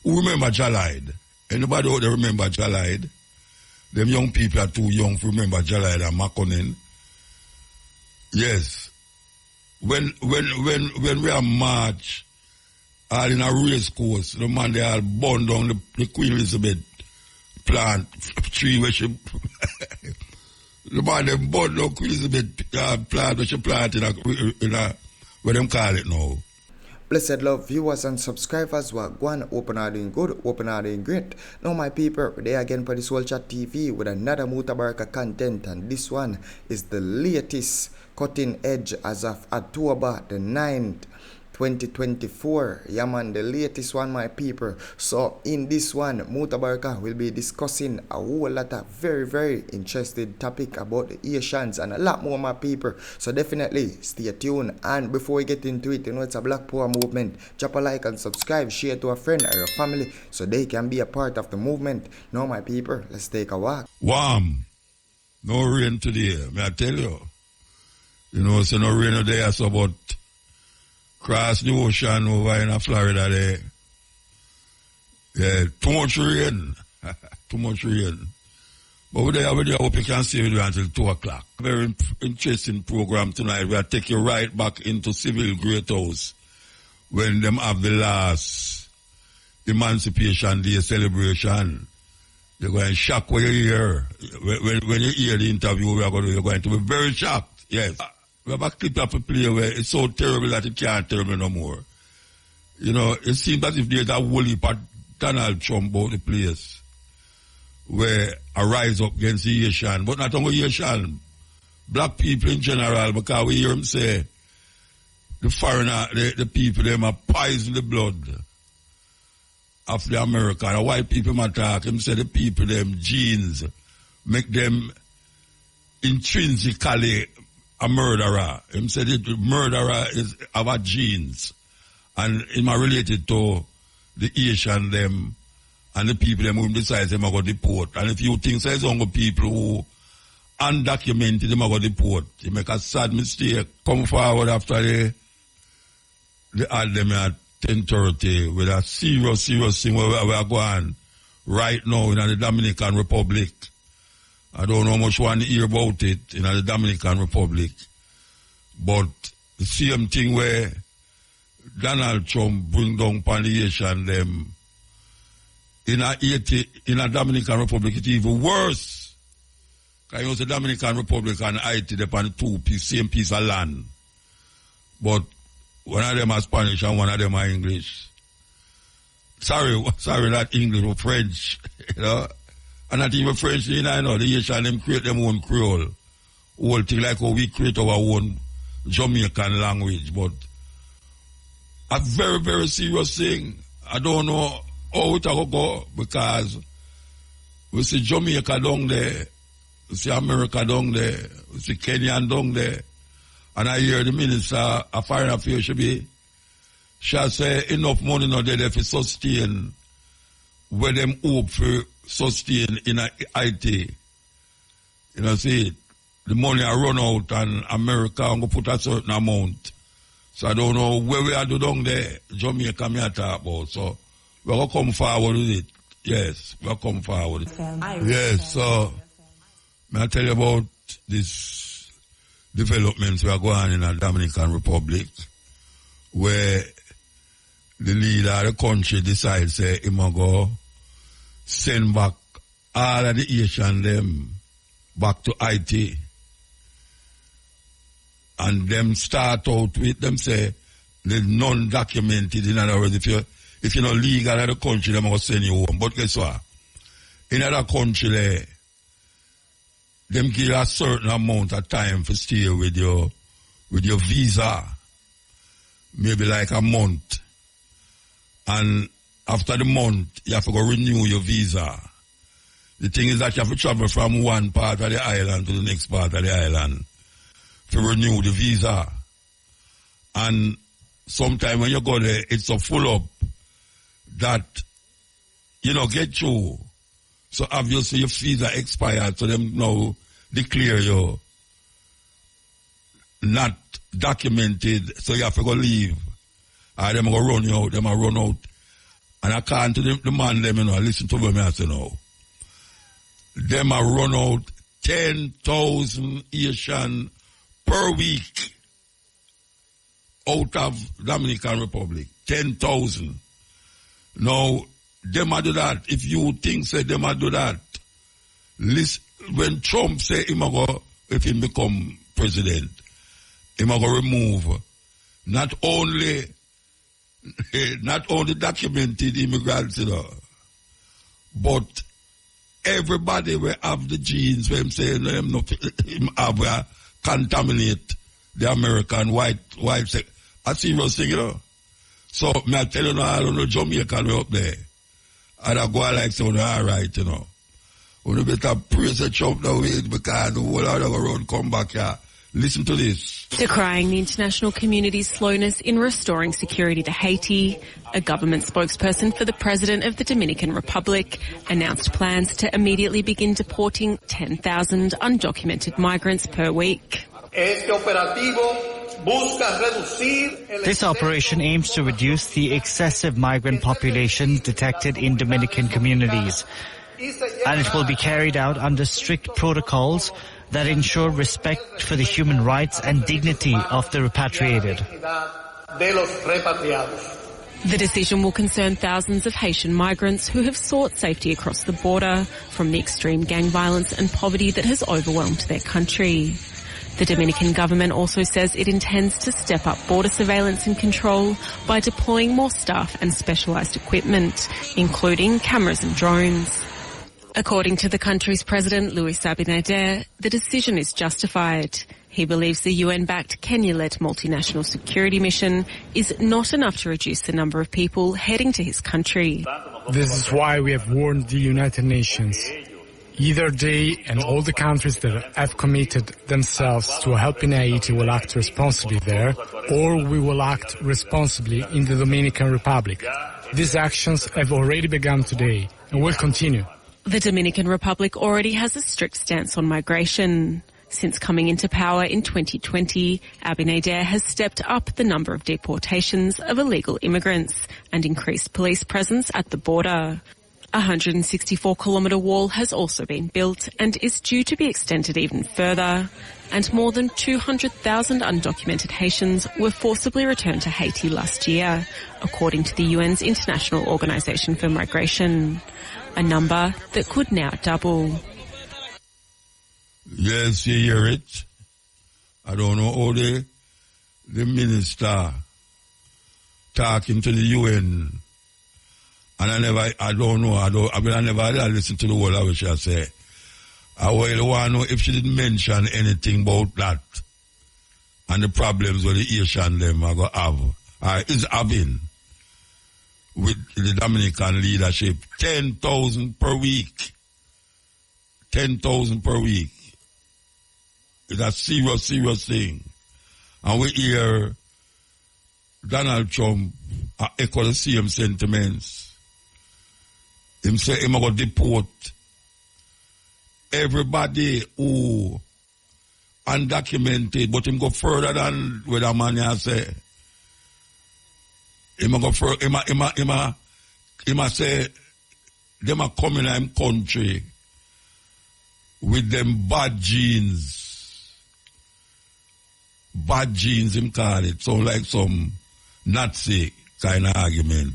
Who remember Jalide? Anybody out there remember Jalide? Them young people are too young to remember Jalide and Makonnen. Yes. When we are march, all in a race course, the man they all burn down the Queen Elizabeth plant tree where she the man they burn down Queen Elizabeth plant where she planted in a what them call it now. Blessed love viewers and subscribers who are going open are doing good, open are doing great. Now my people, we're there again for this World Chat TV with another Mutabaruka content, and this one is the latest cutting edge as of October the 9th. 2024. Yeah man, the latest one my people. So in this one, Mutabaruka will be discussing a whole lot of very interesting topic about the Asians and a lot more my people. So definitely stay tuned. And before we get into it, you know it's a Black Power movement. Drop a like and subscribe, share to a friend or a family so they can be a part of the movement. Now my people, let's take a walk. Warm. No rain today, may I tell you. You know, so no rain today, so about cross the ocean over in Florida there. Yeah, too much rain. Too much rain. But we're there, I hope you can stay with you until 2 o'clock. Very interesting program tonight. We'll take you right back into Civil Great House when them have the last Emancipation Day celebration. You're going to shock when you hear. When you hear the interview, you're going to be very shocked. Yes. We have a clip of a play where it's so terrible that it can't tell me no more. You know, it seems as if there's a whole heap of Donald Trump about the place where a rise up against the Asian, but not only Asian, black people in general, because we hear him say the foreigner, the people, them are poison the blood of the American. The white people might talk, him say the people, them genes, make them intrinsically a murderer. Him said the murderer is our genes. And him are related to the Asian them and the people them who decide them are going to deport. And if you think there's only people who undocumented them are going to deport, you make a sad mistake. Come forward after the add them at 10:30 with a serious thing where we are going right now in the Dominican Republic. I don't know much one hear about it in the Dominican Republic. But the same thing where Donald Trump bring down palliation them in a Dominican Republic, it's even worse. Because you know the Dominican Republic and Haiti depend on same piece of land. But one of them are Spanish and one of them are English. Sorry, not English or French, you know. And not even French, you know, the Asian them create them own Creole. Whole thing like how we create our own Jamaican language. But a very serious thing. I don't know how it will go because we see Jamaica down there, we see America down there, we see Kenya down there. And I hear the Minister of Foreign Affairs shall say enough money not there to sustain where them hope for sustain in IT. You know, see, the money I run out and America I'm going to put a certain amount. So I don't know where we are down there, Jamaica me talk about. So we're going to come forward with it. Yes, we'll come forward with it. Yes, so may I tell you about this developments we are going on in the Dominican Republic where the leader of the country decides say he must go send back all of the Asian them back to IT. And them start out with them say the non-documented. In other words, if you're not legal in the country, they must send you home. But guess what? In other country there, them give a certain amount of time to stay with your visa. Maybe like a month. And after the month, you have to go renew your visa. The thing is that you have to travel from one part of the island to the next part of the island to renew the visa. And sometime when you go there, it's so full up that you know get through. So obviously your visa expired, so them now declare you not documented, so you have to go leave. Them go run you out, them will run out. And I can't to the man them, listen to what I say now. Them a run out 10,000 Haitian per week out of Dominican Republic. 10,000. Now, them a do that. If you think say them a do that, listen, when Trump say him a go, if he become president, him a go remove not only documented immigrants, but everybody will have the genes where him saying him not him have contaminate the American white a serious thing, So me I tell you now, I don't know Jamaican way up there. And I go like so all right, We better praise the Trump now because the whole other road come back here. Listen to this. Decrying the international community's slowness in restoring security to Haiti, a government spokesperson for the president of the Dominican Republic announced plans to immediately begin deporting 10,000 undocumented migrants per week. This operation aims to reduce the excessive migrant population detected in Dominican communities, and it will be carried out under strict protocols that ensure respect for the human rights and dignity of the repatriated. The decision will concern thousands of Haitian migrants who have sought safety across the border from the extreme gang violence and poverty that has overwhelmed their country. The Dominican government also says it intends to step up border surveillance and control by deploying more staff and specialised equipment, including cameras and drones. According to the country's president, Luis Abinader, the decision is justified. He believes the UN-backed Kenya-led multinational security mission is not enough to reduce the number of people heading to his country. This is why we have warned the United Nations. Either they and all the countries that have committed themselves to helping Haiti will act responsibly there, or we will act responsibly in the Dominican Republic. These actions have already begun today and will continue. The Dominican Republic already has a strict stance on migration. Since coming into power in 2020, Abinader has stepped up the number of deportations of illegal immigrants and increased police presence at the border. A 164-kilometre wall has also been built and is due to be extended even further. And more than 200,000 undocumented Haitians were forcibly returned to Haiti last year, according to the UN's International Organization for Migration. A number that could now double. Yes, you hear it. I don't know how the minister talking to the UN. And I never listened to the whole of what she say. I will want to know if she didn't mention anything about that and the problems with the Haitian them are going to have, or is having, with the Dominican leadership. 10,000 per week. 10,000 per week. It's a serious, serious thing. And we hear Donald Trump echo the same sentiments. Him say him going to deport everybody who undocumented, but him go further than what a man has say. Him go further, him say them are coming in him country with them bad genes. Bad genes, him call it. So like some Nazi kind of argument.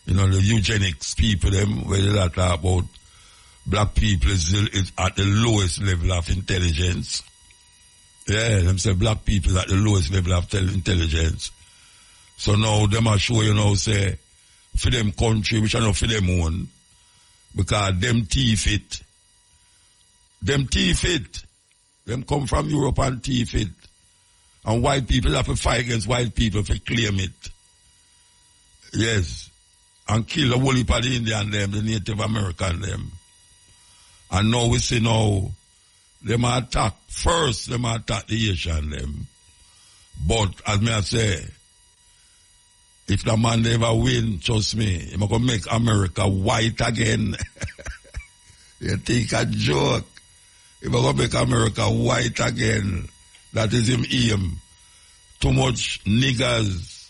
The eugenics people, them, where they talk about black people is at the lowest level of intelligence. Yeah, them say black people is at the lowest level of intelligence. So now them are show say, for them country, which are not for them own, because them thief it. Them thief it. Them come from Europe and thief it. And white people have to fight against white people to claim it. Yes. And kill the whole heap of the Indian them, the Native American them. And now we see now, them attack, first them attack the Haitian them. But, as me I say, if the man never win, trust me, he's going to make America white again. You think a joke. He's going to make America white again. That is him aim. Too much niggers,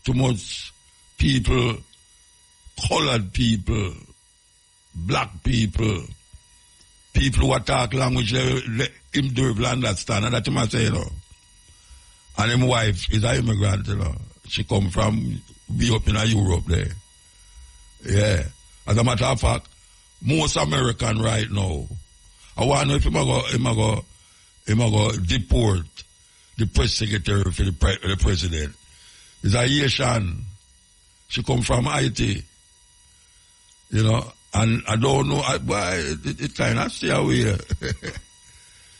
too much people colored people, black people, people who talk language him do understand, and that's what I say, you know. And his wife is an immigrant, you know. She come from be up in Europe there. Yeah. As a matter of fact, most American right now, I want to know if he go deport the press secretary for the president. It's a Haitian. She come from Haiti. You know, and I don't know why it kind of stay away.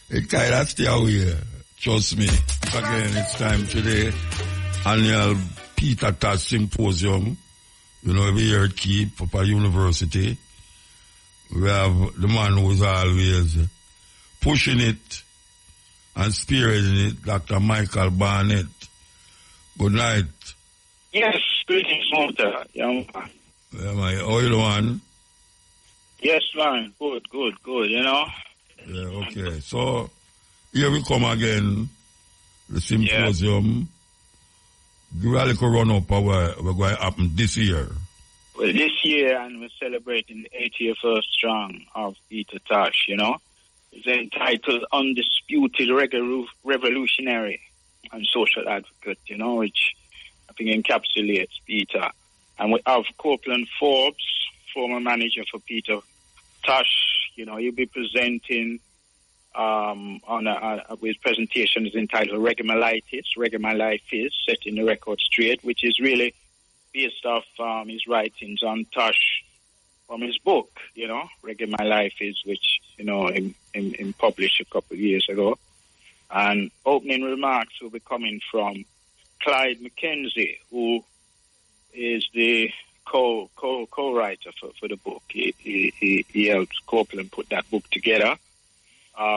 It kind of stay away. Trust me. Again, it's time today. Annual Peter Tosh Symposium. You know, every year it keep up at university. We have the man who's always pushing it and spearheading it, Dr. Michael Barnett. Good night. Yes, greetings, Muta. Yeah, man. Yeah, man. How you doing? Yes, man. Good, you know? Yeah, okay. So, here we come again, the symposium. Give a little run up of what we're going to happen this year. Well, this year, and we're celebrating the 81st strong of Peter Tosh, you know? It's entitled Undisputed Revolutionary and Social Advocate, you know, which I think encapsulates Peter. And we have Copeland Forbes, former manager for Peter Tosh. You know, he'll be presenting his presentation is entitled Reggae My Life Is, Setting the Record Straight, which is really based off his writings on Tosh from his book, you know, Reggae My Life Is, which, you know, he published a couple of years ago. And opening remarks will be coming from Clyde McKenzie, who is the co-writer for the book. He helped Copeland put that book together.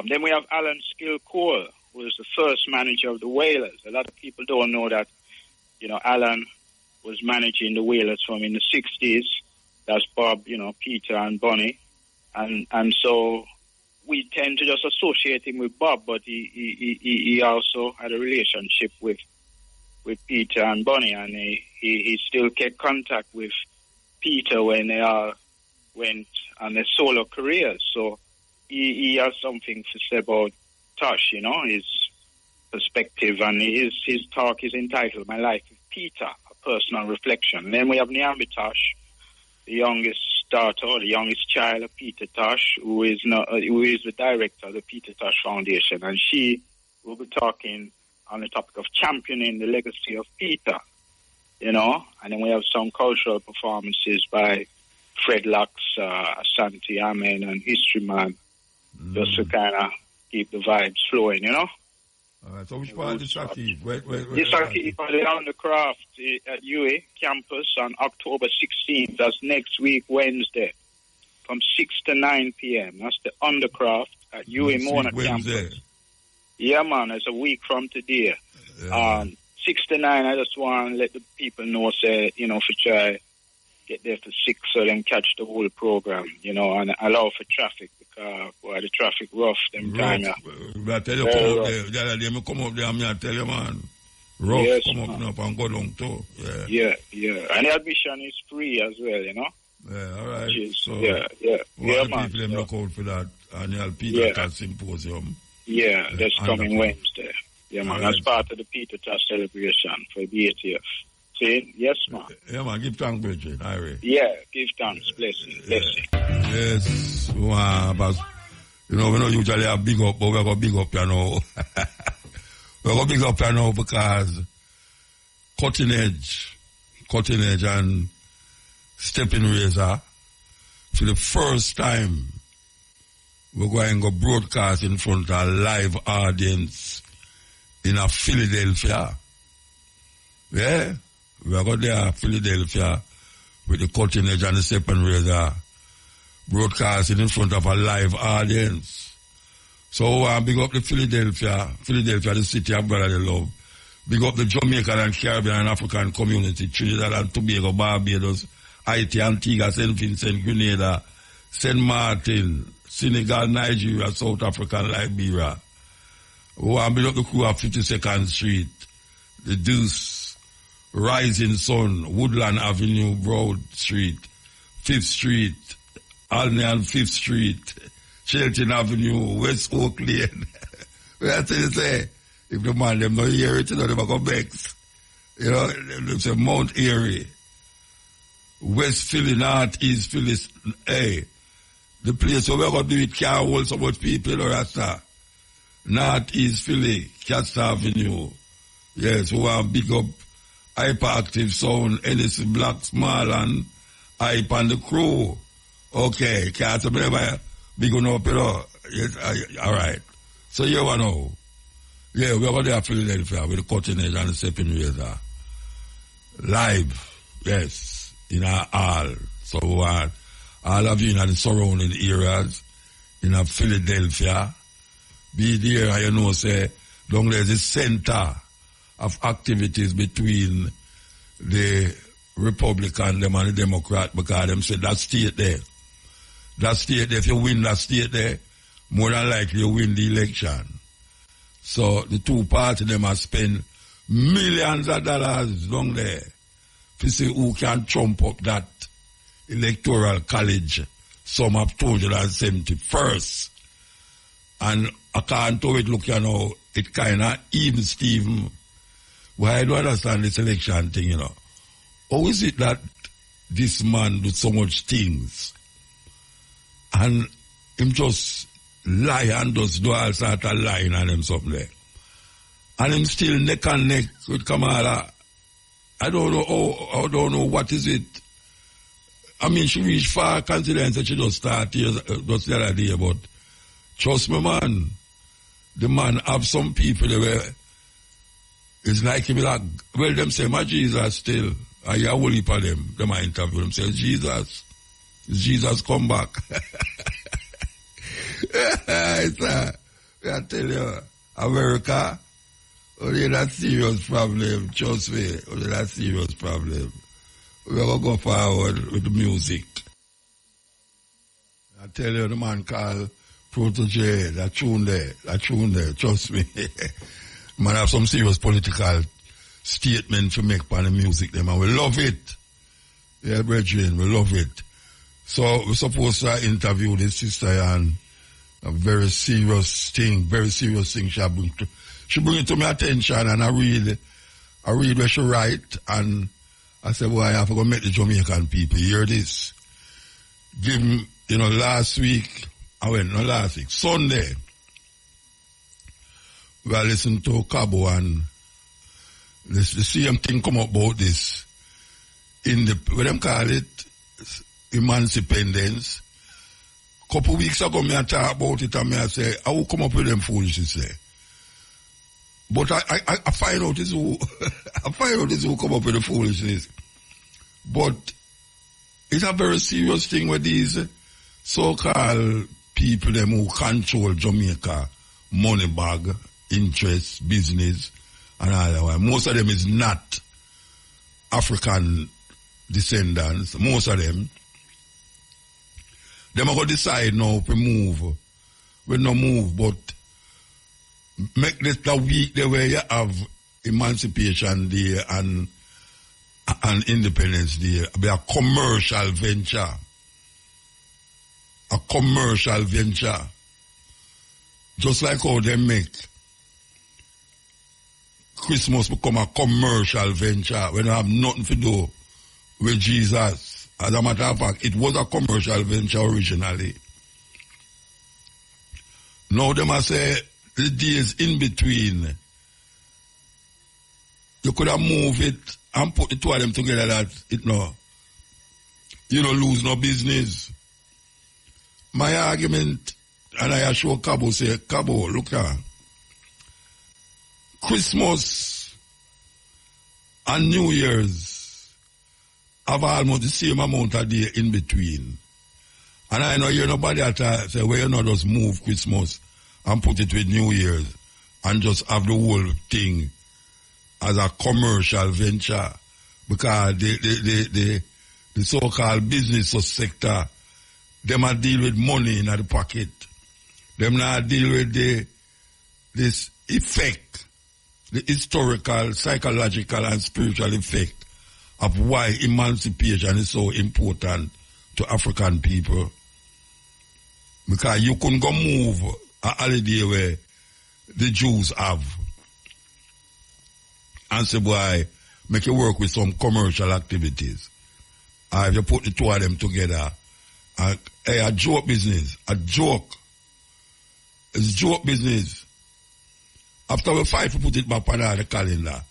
Then we have Alan Skill Cole, who is the first manager of the Whalers. A lot of people don't know that, you know, Alan was managing the Whalers from in the 60s. That's Bob, you know, Peter and Bonnie. And so we tend to just associate him with Bob, but he also had a relationship with Peter and Bonnie, and he still kept contact with Peter when they all went on their solo careers. So he has something to say about Tosh, you know, his perspective, and his talk is entitled My Life with Peter, a personal reflection. And then we have Nyambi Tosh, the youngest daughter, or the youngest child of Peter Tosh, who is the director of the Peter Tosh Foundation, and she will be talking on the topic of championing the legacy of Peter, you know. And then we have some cultural performances by Fred Lux, Asante Amen, and History Man, just to kind of keep the vibes flowing, you know. All right, so which part is Saki? This Saki for the Undercraft at UA campus on October 16th. That's next week, Wednesday, from 6 to 9 p.m. That's the Undercraft at UA Mona campus. Yeah, man, it's a week from today. 6 to 9, I just want to let the people know, say, you know, for try get there for 6 so then catch the whole program, you know, and allow for traffic because the traffic rough them time. I tell you, the other day, come up there and I tell you, man, rough, yes, come up and go down too. Yeah. And the admission is free as well, you know. Yeah, all right. So, man. People look out for that annual Peter Tosh Symposium. Yeah, that's coming Wednesday. Yeah, man, that's part of the Peter Tosh celebration for the 80th. See? Yes, man. Yeah, man, give thanks, Bridget. Yeah, give thanks. Blessing. Yes, but, you know, we don't usually have big up, but we're going to big up, you know. We're going to big up, you know, because cutting edge and stepping razor, for the first time, we're going to broadcast in front of a live audience in Philadelphia. Yeah, we're going to Philadelphia with the cutting edge and the stepping razor, broadcasting in front of a live audience. So big up the Philadelphia, the city of brotherly love. Big up the Jamaican and Caribbean and African community, Trinidad and Tobago, Barbados, Haiti, Antigua, St. Vincent, Grenada, St. Martin, Senegal, Nigeria, South Africa, and Liberia. Big up the crew of 52nd Street, the Deuce, Rising Sun, Woodland Avenue, Broad Street, 5th Street, Alney and 5th Street, Shelton Avenue, West Oak Lane. That's what you say. If the man them not hear it, you know, they go vex. You know, they say Mount Airy, West Philly, North East Philly. Hey, the place where we're going to do it can't hold so much people, you know, Rasta. North East Philly, Cast Avenue. Yes, we want big up Hyperactive Sound, NSC Black Small and Hype and the crew. Okay, can't say big enough, you know. Yes, all right. So you want to know. Yeah, we're going to have Philadelphia with the cutting edge and the stepping razor. Live, yes, in our hall. So all of you in the surrounding areas, in Philadelphia, be there and you know, say, down there's a center of activities between the Republican them and the Democrat, because them said that state there, if you win that state there, more than likely you win the election. So the two parties them have spent millions of dollars down there to see who can trump up that electoral college sum of 270 first. And according to it, look, you know, it kind of even Stephen. Well, I don't understand this election thing, you know. How is it that this man do so much things and him just lie and just do all sort of lying on him something there? And him still neck and neck with Kamala. I don't know what is it. I mean, she reached far considering that she just started just the other day, but trust me, man, the man have some people where it's like him like, well, them say, my Jesus still. I hear a whole heap of them. Them I interview them say, Jesus come back. I tell you, America, only that serious problem, trust me, only that serious problem. We're going to go forward with the music. I tell you, the man called Protege, that tune there, trust me. Man have some serious political statement to make on the music them, and we love it. Yeah, brethren, we love it. So we're supposed to interview this sister and a very serious thing she bring it to my attention, and I read what she write, and I said, well, I have to go meet the Jamaican people. Hear this. Give them, you know, Sunday, we are listening to Cabo, and the same thing come up about this. In the, what them call it, emancipation. Couple weeks ago, me I talk about it, and me I say, I will come up with them foolishness there. But I find out this who, come up with the foolishness. But it's a very serious thing with these so-called people them who control Jamaica, money bag, interest, business, and all that. Most of them is not African descendants. Most of them. Them are going to decide now to move. We no move, but make this the week the way you have Emancipation Day and Independence Day be a commercial venture. A commercial venture. Just like how they make Christmas become a commercial venture when they have nothing to do with Jesus. As a matter of fact, it was a commercial venture originally. Now they must say the days in between, you could have moved it and put the two of them together that it no, you don't lose no business. My argument, and I assure Cabo, say, Cabo, look at Christmas and New Year's have almost the same amount of day in between. And I know you're nobody at say, well, you know, just move Christmas and put it with New Year's and just have the whole thing as a commercial venture, because the so-called business sector, them are deal with money in the pocket. Them not deal with this effect, the historical, psychological, and spiritual effect of why emancipation is so important to African people. Because you couldn't go move a holiday where the Jews have and say, boy, make you work with some commercial activities. Or if you put the two of them together, a joke business, a joke. It's joke business. After we fight, we put it back on the calendar.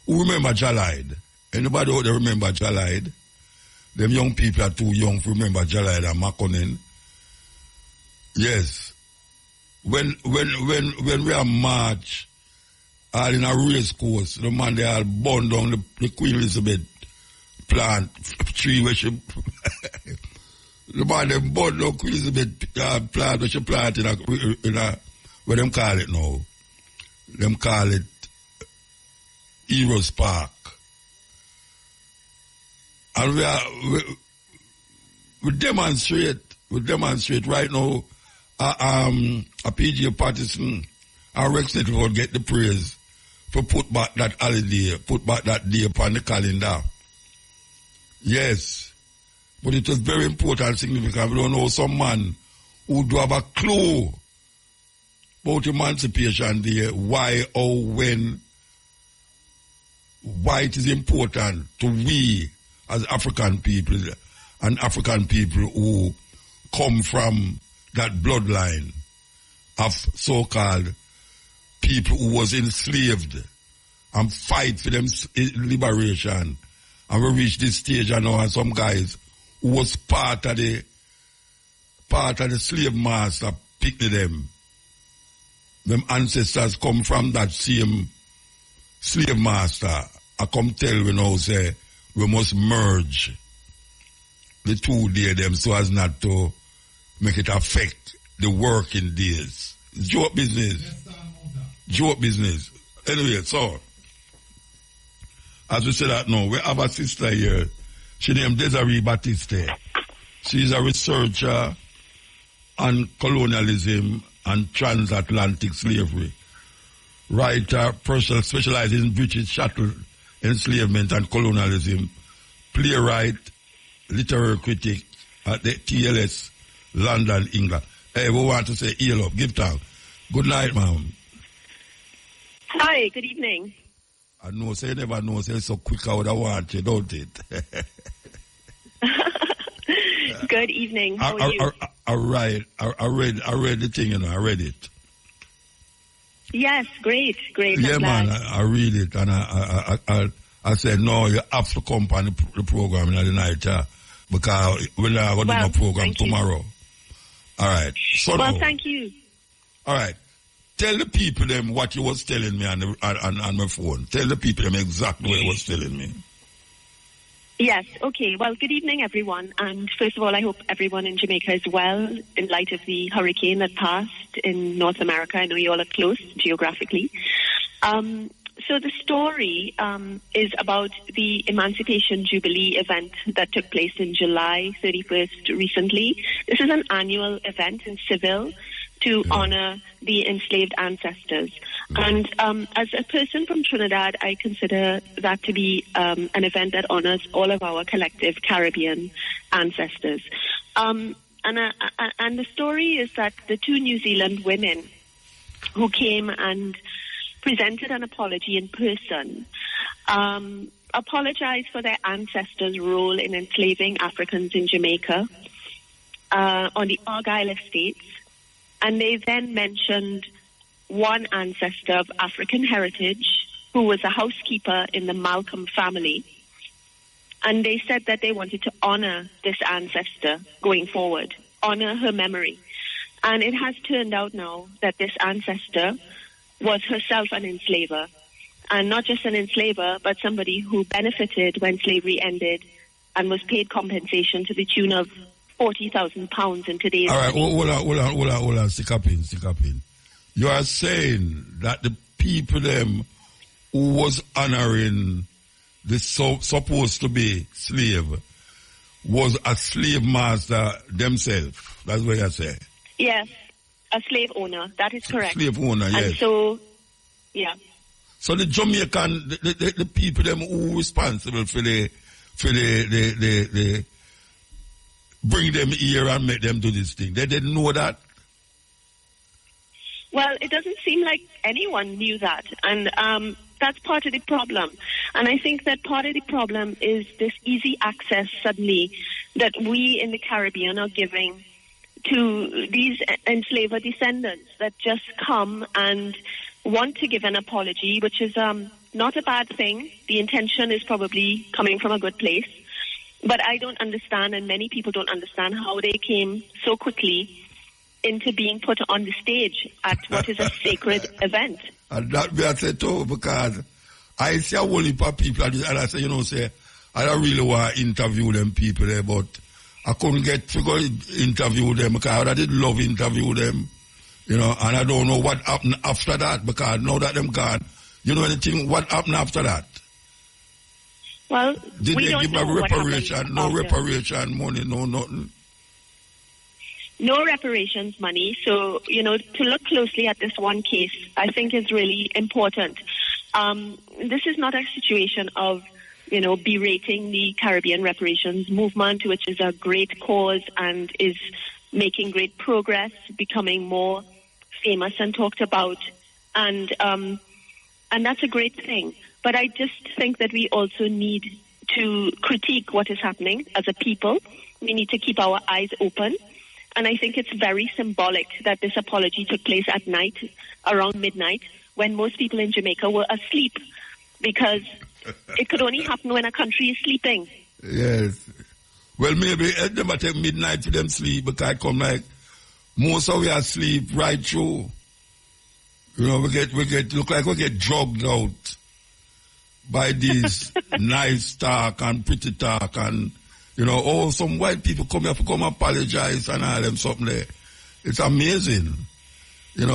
Who remember Jalide? Anybody out there remember Jalide? Them young people are too young to remember Jalide and Makonnen. Yes. When we are march, all in a race course, the man they all burn down the Queen Elizabeth plant tree where she the man they burn down Queen Elizabeth plant where she planted in a what them call it now? Them call it Heroes Park. And we demonstrate right now. A PG Patterson and Rex will get the praise for put back that holiday, put back that day upon the calendar. Yes. But it was very important and significant. We don't know some man who do have a clue about Emancipation Day, why or when, why it is important to we as African people and African people who come from that bloodline of so-called people who was enslaved and fight for them liberation. And we reach this stage and now and some guys who was part of the slave master picked them. Them ancestors come from that same slave master. I come tell we now say we must merge the two day them so as not to make it affect the working days. It's joke business. Joke business. Anyway, so, as we say that now, we have a sister here. She named Desiree Batiste. She's a researcher on colonialism and transatlantic slavery. Writer, person specialized in British chattel enslavement and colonialism. Playwright, literary critic at the TLS, London, England. Hey, we want to say hail up. Give thanks. Good night, ma'am. Hi, good evening. I know, say you never know, say so quick I would have want you, don't it? Good evening. How are you? I read the thing, you know, I read it. Yes, great. Yeah, man, I read it, and I said, no, you have to come on the program in the night, because we're not going to do no program tomorrow. All right. So thank you. All right. Tell the people them what you was telling me on my phone. Tell the people them exactly what you was telling me. Yes, okay. Well, good evening, everyone. And first of all, I hope everyone in Jamaica is well in light of the hurricane that passed in North America. I know you all are close geographically. So the story is about the Emancipation Jubilee event that took place in July 31st recently. This is an annual event in Seville to honor the enslaved ancestors. And as a person from Trinidad, I consider that to be an event that honors all of our collective Caribbean ancestors. And the story is that the two New Zealand women who came and presented an apology in person, apologized for their ancestors' role in enslaving Africans in Jamaica on the Argyle Estates. And they then mentioned one ancestor of African heritage who was a housekeeper in the Malcolm family. And they said that they wanted to honor this ancestor going forward, honor her memory. And it has turned out now that this ancestor was herself an enslaver. And not just an enslaver, but somebody who benefited when slavery ended and was paid compensation to the tune of £40,000 in today's... All right, hold on, stick up in. You are saying that the people them who was honoring this supposed to be slave was a slave master themselves. That's what you say. Yes, a slave owner. That is correct. Slave owner, yes. And so, yeah. So the Jamaican, the people them who responsible for the bring them here and make them do this thing. They didn't know that. Well, it doesn't seem like anyone knew that, and that's part of the problem. And I think that part of the problem is this easy access suddenly that we in the Caribbean are giving to these enslaver descendants that just come and want to give an apology, which is not a bad thing. The intention is probably coming from a good place. But I don't understand, and many people don't understand, how they came so quickly into being put on the stage at what is a sacred event. And that me I say too, because I see a whole heap of people, and I say, I don't really want to interview them people there, but I couldn't get to go interview them because I did love interview them, and I don't know what happened after that, because now that them gone, you know anything, what happened after that? Well, did we they don't give know a reparation? What No after. reparation money, no nothing. No reparations money. So, to look closely at this one case, I think is really important. This is not a situation of, berating the Caribbean reparations movement, which is a great cause and is making great progress, becoming more famous and talked about. And that's a great thing. But I just think that we also need to critique what is happening as a people. We need to keep our eyes open. And I think it's very symbolic that this apology took place at night, around midnight, when most people in Jamaica were asleep, because it could only happen when a country is sleeping. Yes. Well, maybe it never take midnight for them sleep, because it come like most of we are asleep right through. We get look like we get drugged out by these nice talk and pretty talk, and some white people come here to come apologize and all them something there. It's amazing. It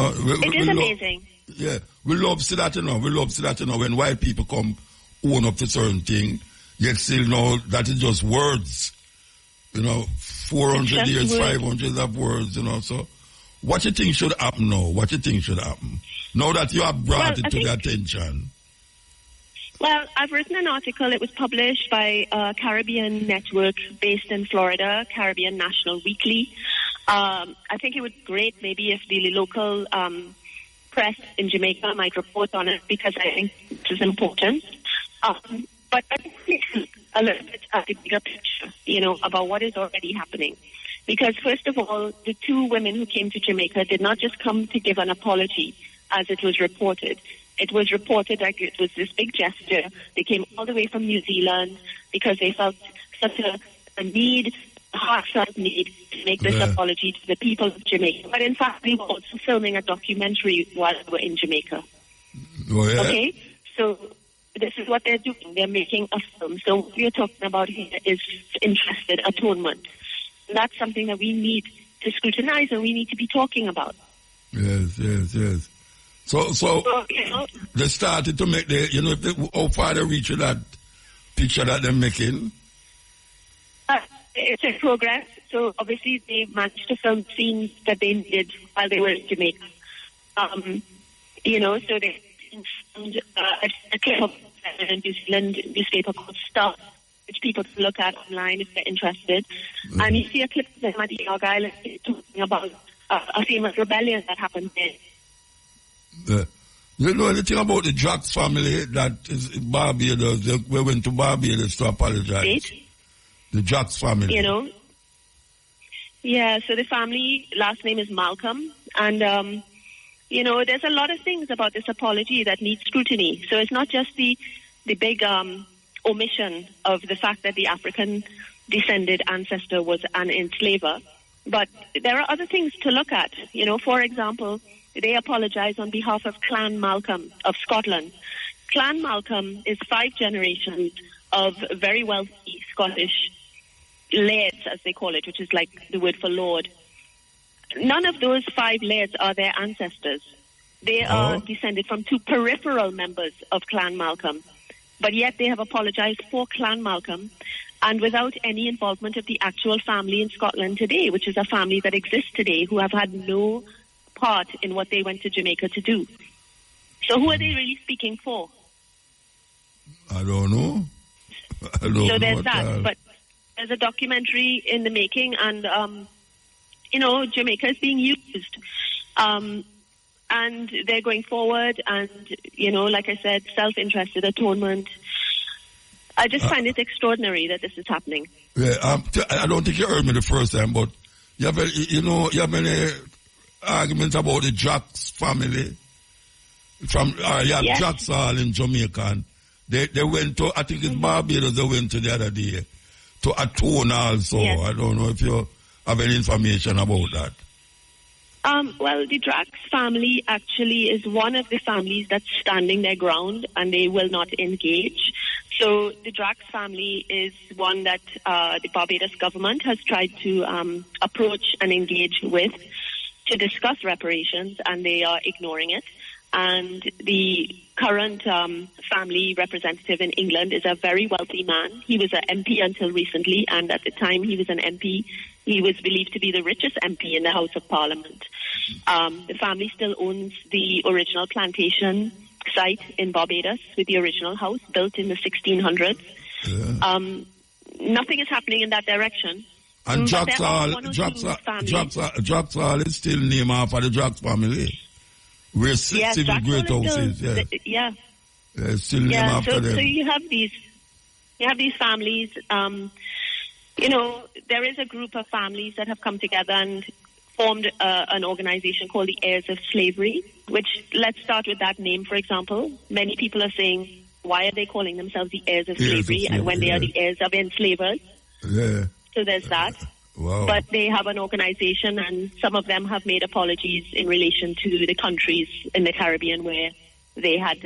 is amazing. Yeah, we love to see that, We love to see that, when white people come own up to certain thing, yet still know that it's just words. 400 years, words. 500 of words, So what you think should happen now? What you think should happen? Now that you have brought it to the attention. Well, I've written an article. It was published by a Caribbean network based in Florida, Caribbean National Weekly. I think it would be great maybe if the local press in Jamaica might report on it, because I think it is important. But I think a little bit at the bigger picture, about what is already happening. Because first of all, the two women who came to Jamaica did not just come to give an apology, as it was reported. It was reported like it was this big gesture. They came all the way from New Zealand because they felt such a need, a heartfelt need to make this apology to the people of Jamaica. But in fact, they were also filming a documentary while they were in Jamaica. Oh, yeah? Okay? So this is what they're doing. They're making a film. So what we're talking about here is interested atonement. And that's something that we need to scrutinize and we need to be talking about. Yes. So they started to make how far they reach that picture that they're making? It's in progress. So obviously they managed to film scenes that they did while they were in Jamaica. So they filmed a clip of a New Zealand newspaper called Star, which people can look at online if they're interested. Mm-hmm. And you see a clip of them at the Argyle talking about a famous rebellion that happened there. You know anything about the Jack's family that is in Barbados? We went to Barbados to apologize. State? The Jack's family. Yeah, so the family, last name is Malcolm. And, there's a lot of things about this apology that need scrutiny. So it's not just the big omission of the fact that the African-descended ancestor was an enslaver. But there are other things to look at. For example, they apologize on behalf of Clan Malcolm of Scotland. Clan Malcolm is 5 generations of very wealthy Scottish lairds, as they call it, which is like the word for lord. None of those 5 lairds are their ancestors. They are descended from 2 peripheral members of Clan Malcolm. But yet they have apologized for Clan Malcolm, and without any involvement of the actual family in Scotland today, which is a family that exists today, who have had no part in what they went to Jamaica to do. So who are they really speaking for? I don't know. So there's that. But there's a documentary in the making, and, Jamaica is being used. And they're going forward, and, like I said, self-interested atonement. I just find it extraordinary that this is happening. Yeah, I don't think you heard me the first time, but you have any arguments about the Jacks family Yes. Jacks all in Jamaica. And they went to, I think it's Barbados, they went to the other day to atone also. Yes. I don't know if you have any information about that. Well, the Drax family actually is one of the families that's standing their ground, and they will not engage. So the Drax family is one that the Barbados government has tried to approach and engage with to discuss reparations, and they are ignoring it. And the current family representative in England is a very wealthy man. He was an MP until recently, and at the time he was an MP, he was believed to be the richest MP in the House of Parliament. The family still owns the original plantation site in Barbados with the original house built in the 1600s. Yeah. Nothing is happening in that direction. And Jacks is still named after the Jacks family. Where civil great houses, still named after them. So you have these families. There is a group of families that have come together and formed an organization called the Heirs of Slavery, which, let's start with that name, for example. Many people are saying, why are they calling themselves the heirs of slavery, and when they are the heirs of enslavers? Yeah. So there's that. Wow. But they have an organization, and some of them have made apologies in relation to the countries in the Caribbean where they had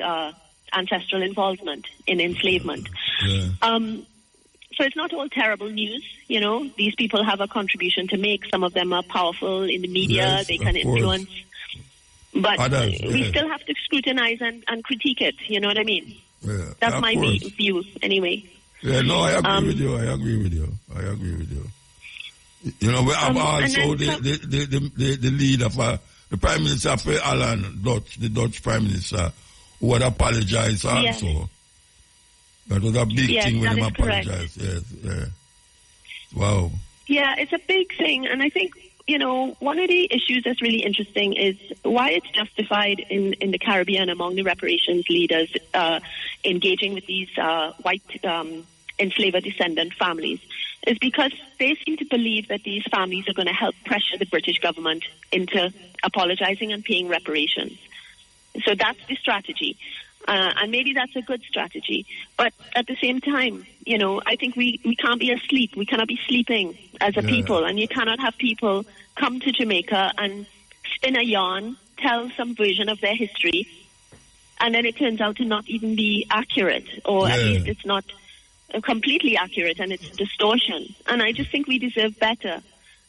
ancestral involvement in enslavement. Yeah. So it's not all terrible news, These people have a contribution to make. Some of them are powerful in the media. Yes, they can influence. But we still have to scrutinize and critique it, you know what I mean? Yeah, that's my view, anyway. Yeah, no, I agree with you. I agree with you. We have also the leader for the Prime Minister for Alan Dutch, the Dutch Prime Minister, who had apologized also. Yes. That was a big thing when him correct. apologized. Yes, yeah. Wow. Yeah, it's a big thing, and I think, one of the issues that's really interesting is why it's justified in the Caribbean among the reparations leaders engaging with these white enslaver descendant families is because they seem to believe that these families are going to help pressure the British government into apologizing and paying reparations. So that's the strategy. And maybe that's a good strategy. But at the same time, I think we can't be asleep. We cannot be sleeping as a people. And you cannot have people come to Jamaica and spin a yarn, tell some version of their history, and then it turns out to not even be accurate, or at least it's not completely accurate, and it's distortion. And I just think we deserve better.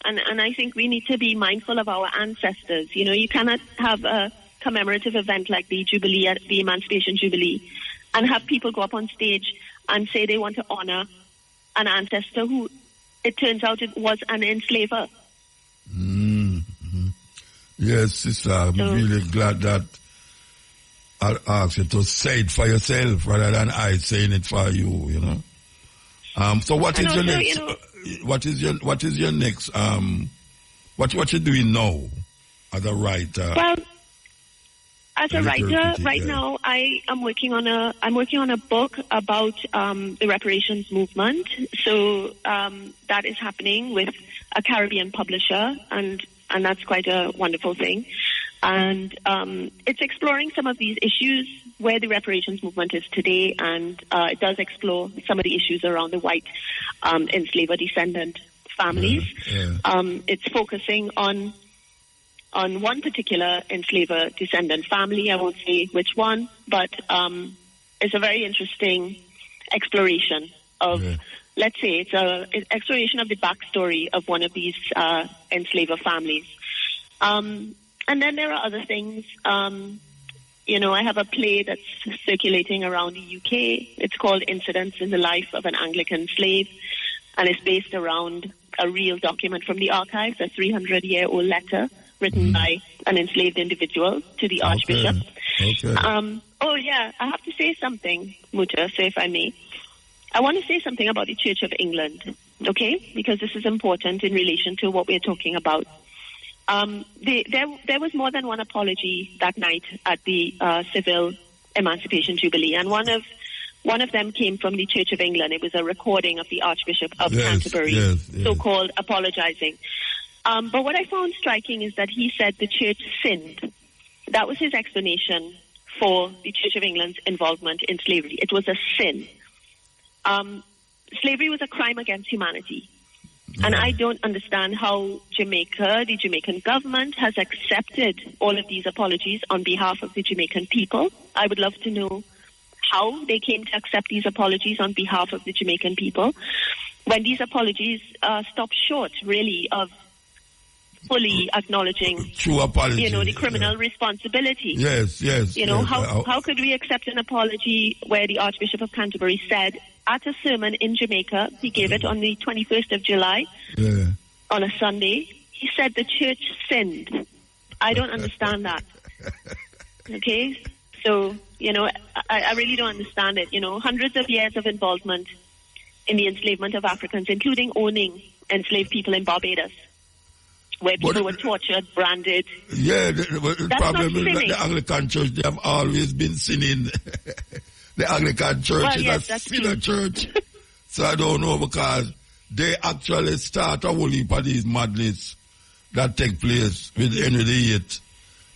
And I think we need to be mindful of our ancestors. You cannot have a commemorative event like the Jubilee, the Emancipation Jubilee, and have people go up on stage and say they want to honor an ancestor who, it turns out, it was an enslaver. Mm-hmm. Yes, sister, I'm really glad that I asked you to say it for yourself rather than I saying it for you, So what is your next? What is your next? What you doing now as a writer? Well, as a writer, right now I am working on a book about the reparations movement. So that is happening with a Caribbean publisher, and that's quite a wonderful thing. And it's exploring some of these issues where the reparations movement is today, and it does explore some of the issues around the white enslaver descendant families. It's focusing on one particular enslaver descendant family. I won't say which one, but it's a very interesting exploration of, let's say, it's an exploration of the backstory of one of these enslaver families. And then there are other things. I have a play that's circulating around the UK. It's called Incidents in the Life of an Anglican Slave, and it's based around a real document from the archives, a 300-year-old letter written by an enslaved individual to the Archbishop. Okay. Oh, yeah, I have to say something, Muta, so if I may. I want to say something about the Church of England, okay? Because this is important in relation to what we're talking about. There was more than one apology that night at the Civil Emancipation Jubilee, and one of them came from the Church of England. It was a recording of the Archbishop of Canterbury, so-called apologizing. But what I found striking is that he said the Church sinned. That was his explanation for the Church of England's involvement in slavery. It was a sin. Slavery was a crime against humanity. And I don't understand how Jamaica, the Jamaican government, has accepted all of these apologies on behalf of the Jamaican people. I would love to know how they came to accept these apologies on behalf of the Jamaican people, when these apologies stop short, really, of fully acknowledging, true apology, the criminal responsibility. Yes. How could we accept an apology where the Archbishop of Canterbury said at a sermon in Jamaica, he gave it on the 21st of July, on a Sunday, he said the church sinned. I don't understand that. Okay? So, I really don't understand it. Hundreds of years of involvement in the enslavement of Africans, including owning enslaved people in Barbados, where people were tortured, branded. Yeah, the problem is that the Anglican Church, they have always been sinning. The Anglican Church is a sinner church. So I don't know, because they actually start a whole heap of these madness that take place with Henry VIII.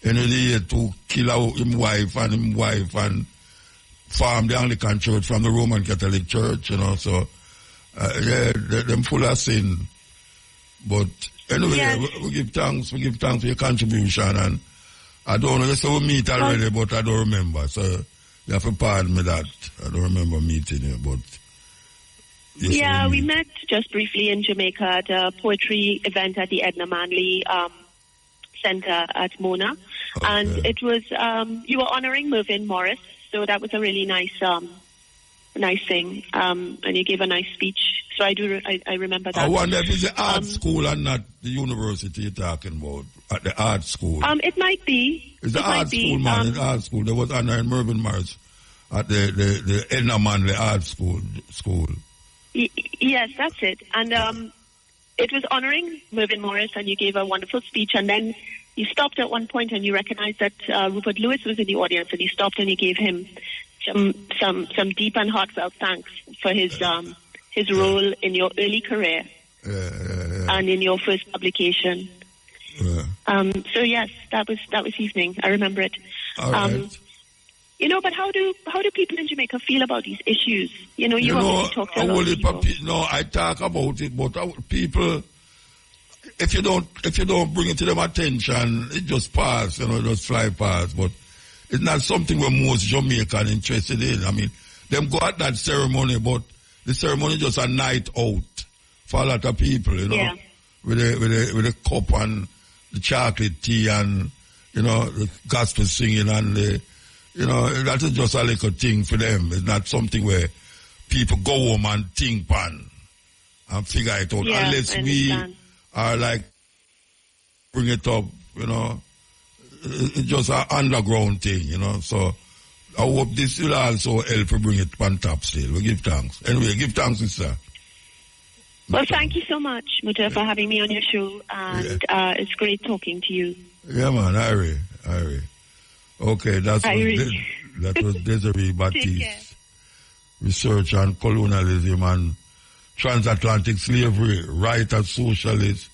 Henry VIII to kill his wife and farm the Anglican Church from the Roman Catholic Church, So, them full of sin. But anyway, we give thanks for your contribution, and I don't know, so we meet already, but I don't remember, so you have to pardon me that. I don't remember meeting you, but... Yes, we met just briefly in Jamaica at a poetry event at the Edna Manley Center at Mona, and it was, you were honoring Mervyn Morris, so that was a really nice thing, and you gave a nice speech. So I remember that. I wonder if it's the art school and not the university you're talking about. At the art school. It might be. It's the art school, man. It's art school. There was honoring Mervyn Morris at the Edna Manley Art School. Yes, that's it. And it was honoring Mervyn Morris, and you gave a wonderful speech. And then you stopped at one point, and you recognized that Rupert Lewis was in the audience, and you stopped and you gave him some deep and heartfelt thanks for his role in your early career and in your first publication. So yes, that was evening. I remember it. All right. But how do people in Jamaica feel about these issues? You obviously talk to a lot of people. No, I talk about it, but people, if you don't bring it to them attention, it just pass, just fly past. But it's not something where most Jamaican interested in. I mean, them go at that ceremony, but the ceremony is just a night out for a lot of people, with a cup and the chocolate tea and, the gospel singing and that is just a little thing for them. It's not something where people go home and think pan and figure it out. Yeah, unless we are like, bring it up, it's just an underground thing, So I hope this will also help to bring it on top still. We give thanks. Anyway, give thanks, sister. Well, thank you so much, Muta, for having me on your show, and it's great talking to you. Yeah, man, Irie. Okay, that was Desiree Baptiste. Research on colonialism and transatlantic slavery, writer, socialist,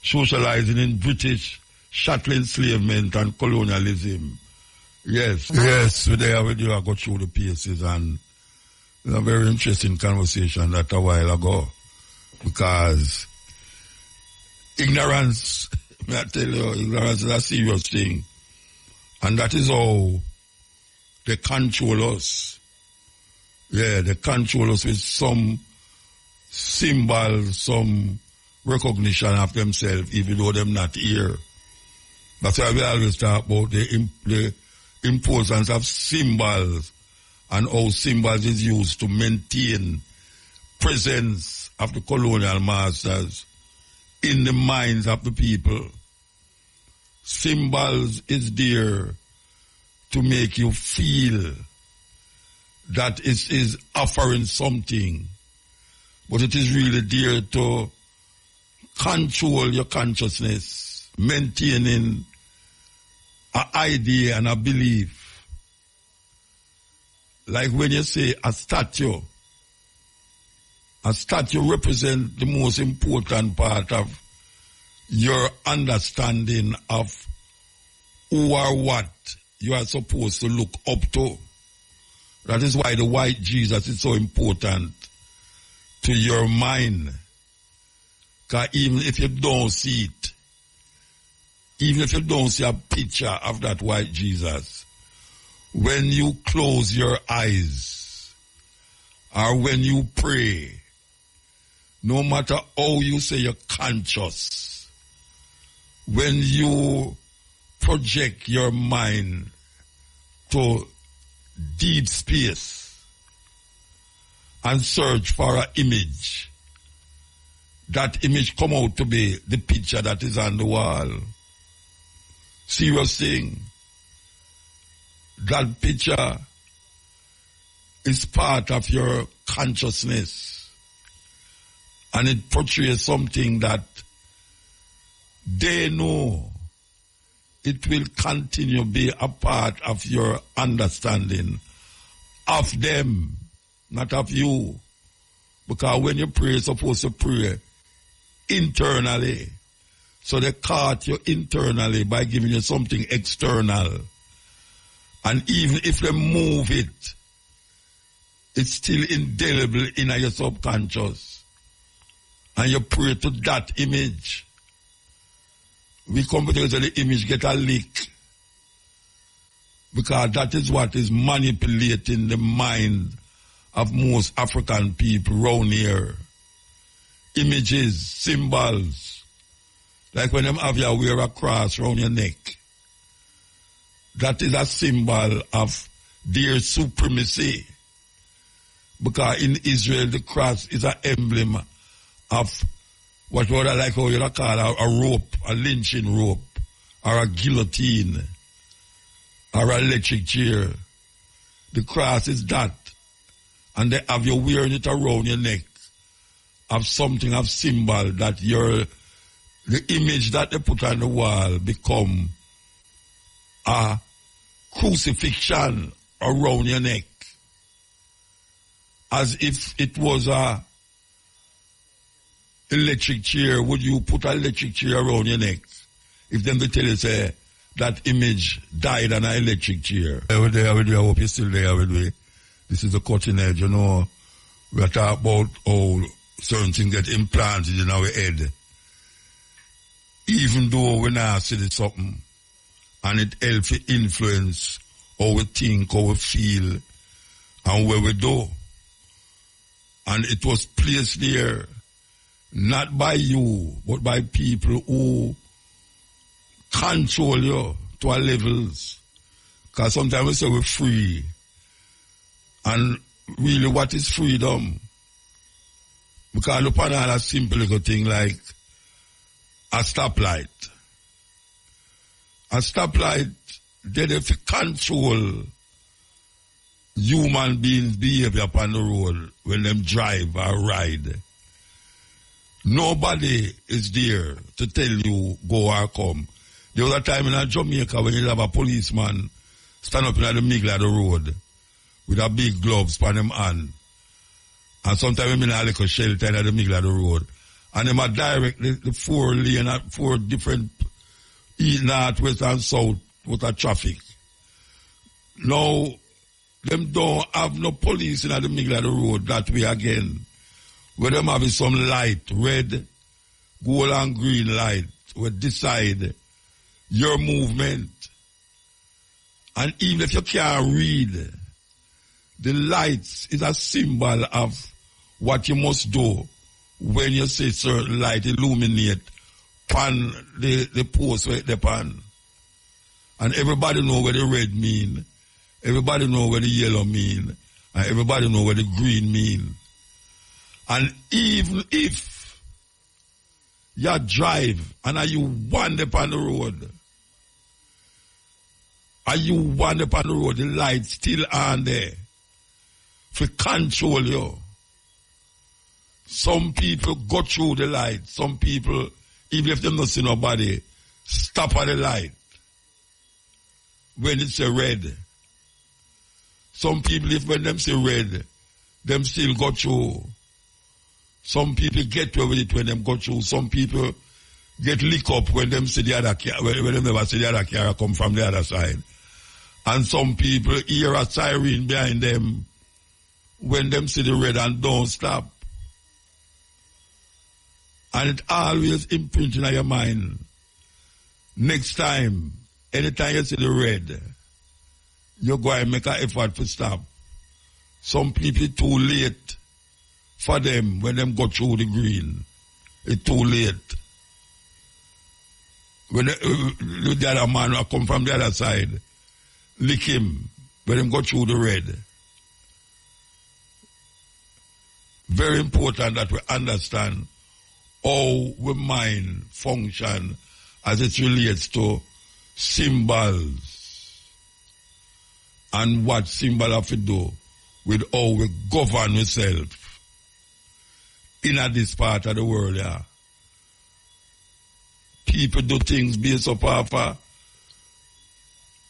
socializing in British chattel enslavement and colonialism. Yes, today with you I got through the pieces, and it's a very interesting conversation that a while ago, because ignorance, may I tell you, ignorance is a serious thing, and that is how they control us. Yeah, they control us with some symbols, some recognition of themselves, even though they're not here. That's why we always talk about the importance of symbols and how symbols is used to maintain presence of the colonial masters in the minds of the people. Symbols is there to make you feel that it is offering something, but it is really there to control your consciousness, maintaining an idea and a belief. Like when you say a statue represents the most important part of your understanding of who or what you are supposed to look up to. That is why the white Jesus is so important to your mind. Because even if you don't see it, even if you don't see a picture of that white Jesus, when you close your eyes or when you pray, no matter how you say you're conscious, when you project your mind to deep space and search for an image, that image come out to be the picture that is on the wall. Serious thing. That picture is part of your consciousness, and it portrays something that they know it will continue to be a part of your understanding of them, not of you. Because when you pray, you're supposed to pray internally. So they caught you internally by giving you something external. And even if they move it, it's still indelible in your subconscious. And you pray to that image. We come to the image get a leak. Because that is what is manipulating the mind of most African people around here. Images, symbols. Like when them have you wear a cross around your neck. That is a symbol of their supremacy. Because in Israel, the cross is an emblem of what would I like how you call a rope, a lynching rope, or a guillotine, or an electric chair. The cross is that. And they have you wearing it around your neck of something of symbol that the image that they put on the wall become a crucifixion around your neck. As if it was a electric chair. Would you put an electric chair around your neck? If them they tell you say that image died on an electric chair. I hope you're still there with me. This is the cutting edge, you know. We are talking about how certain things get implanted in our head. Even though we now see something, and it helps to influence how we think, how we feel, and where we do. And it was placed there, not by you, but by people who control you to our levels. Because sometimes we say we're free. And really, what is freedom? Because look at a simple little thing like a stoplight. A stoplight, they have to control human beings' behavior upon the road when them drive or ride. Nobody is there to tell you go or come. There was a time in Jamaica when you have a policeman stand up in the middle of the road with a big gloves on them hand. And sometimes I'm in a little shelter in the middle of the road. And them are direct the 4 lane at 4 different east, north, west and south with a traffic. Now, them don't have no police in the middle of the road that way again. Where them have some light, red, gold and green light, will decide your movement. And even if you can't read, the lights is a symbol of what you must do when you say certain light illuminate pan the post where they pan. And everybody know what the red mean. Everybody know what the yellow mean. And everybody know what the green mean. And even if you drive and you wander upon the road, and you wander upon the road, the light still on there for control you. Some people go through the light. Some people, even if they don't see nobody, stop at the light when it's a red. Some people, if when them see red, them still go through. Some people get away with it when them go through. Some people get lick up when them see the other car, when them never see the other car come from the other side. And some people hear a siren behind them when them see the red and don't stop. And it always imprinting on your mind. Next time, anytime you see the red, you go and make an effort to stop. Some people too late for them when them go through the green. It's too late. When the other man will come from the other side, lick him when them go through the red. Very important that we understand how we mind function as it relates to symbols and what symbol have to do with how we govern ourselves in this part of the world. Yeah. People do things based upon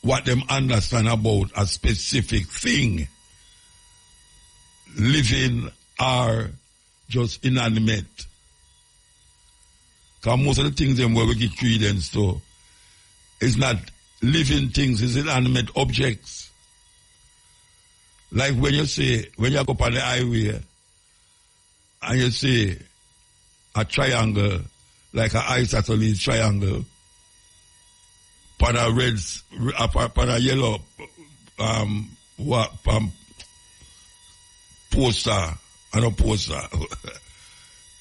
what them understand about a specific thing, living or just inanimate. Because most of the things them where we give credence to is not living things, it's inanimate objects. Like when you go up on the highway and you see a triangle, like an isosceles triangle, upon a red, upon a yellow poster, and a poster,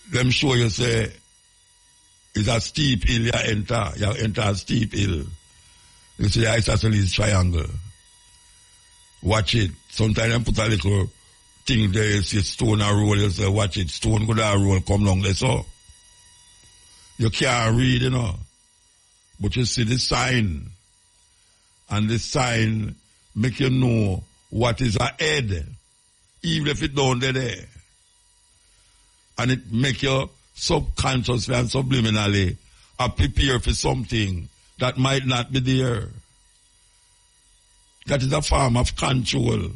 them show you say, it's a steep hill you enter a steep hill. You see the isosceles triangle. Watch it. Sometimes they put a little thing there, you see stone and roll, you say, watch it, stone go down roll, come along there, so. You can't read, you know. But you see the sign. And the sign make you know what is ahead. Even if it don't there. And it make you subconsciously and subliminally prepare for something that might not be there. That is a form of control.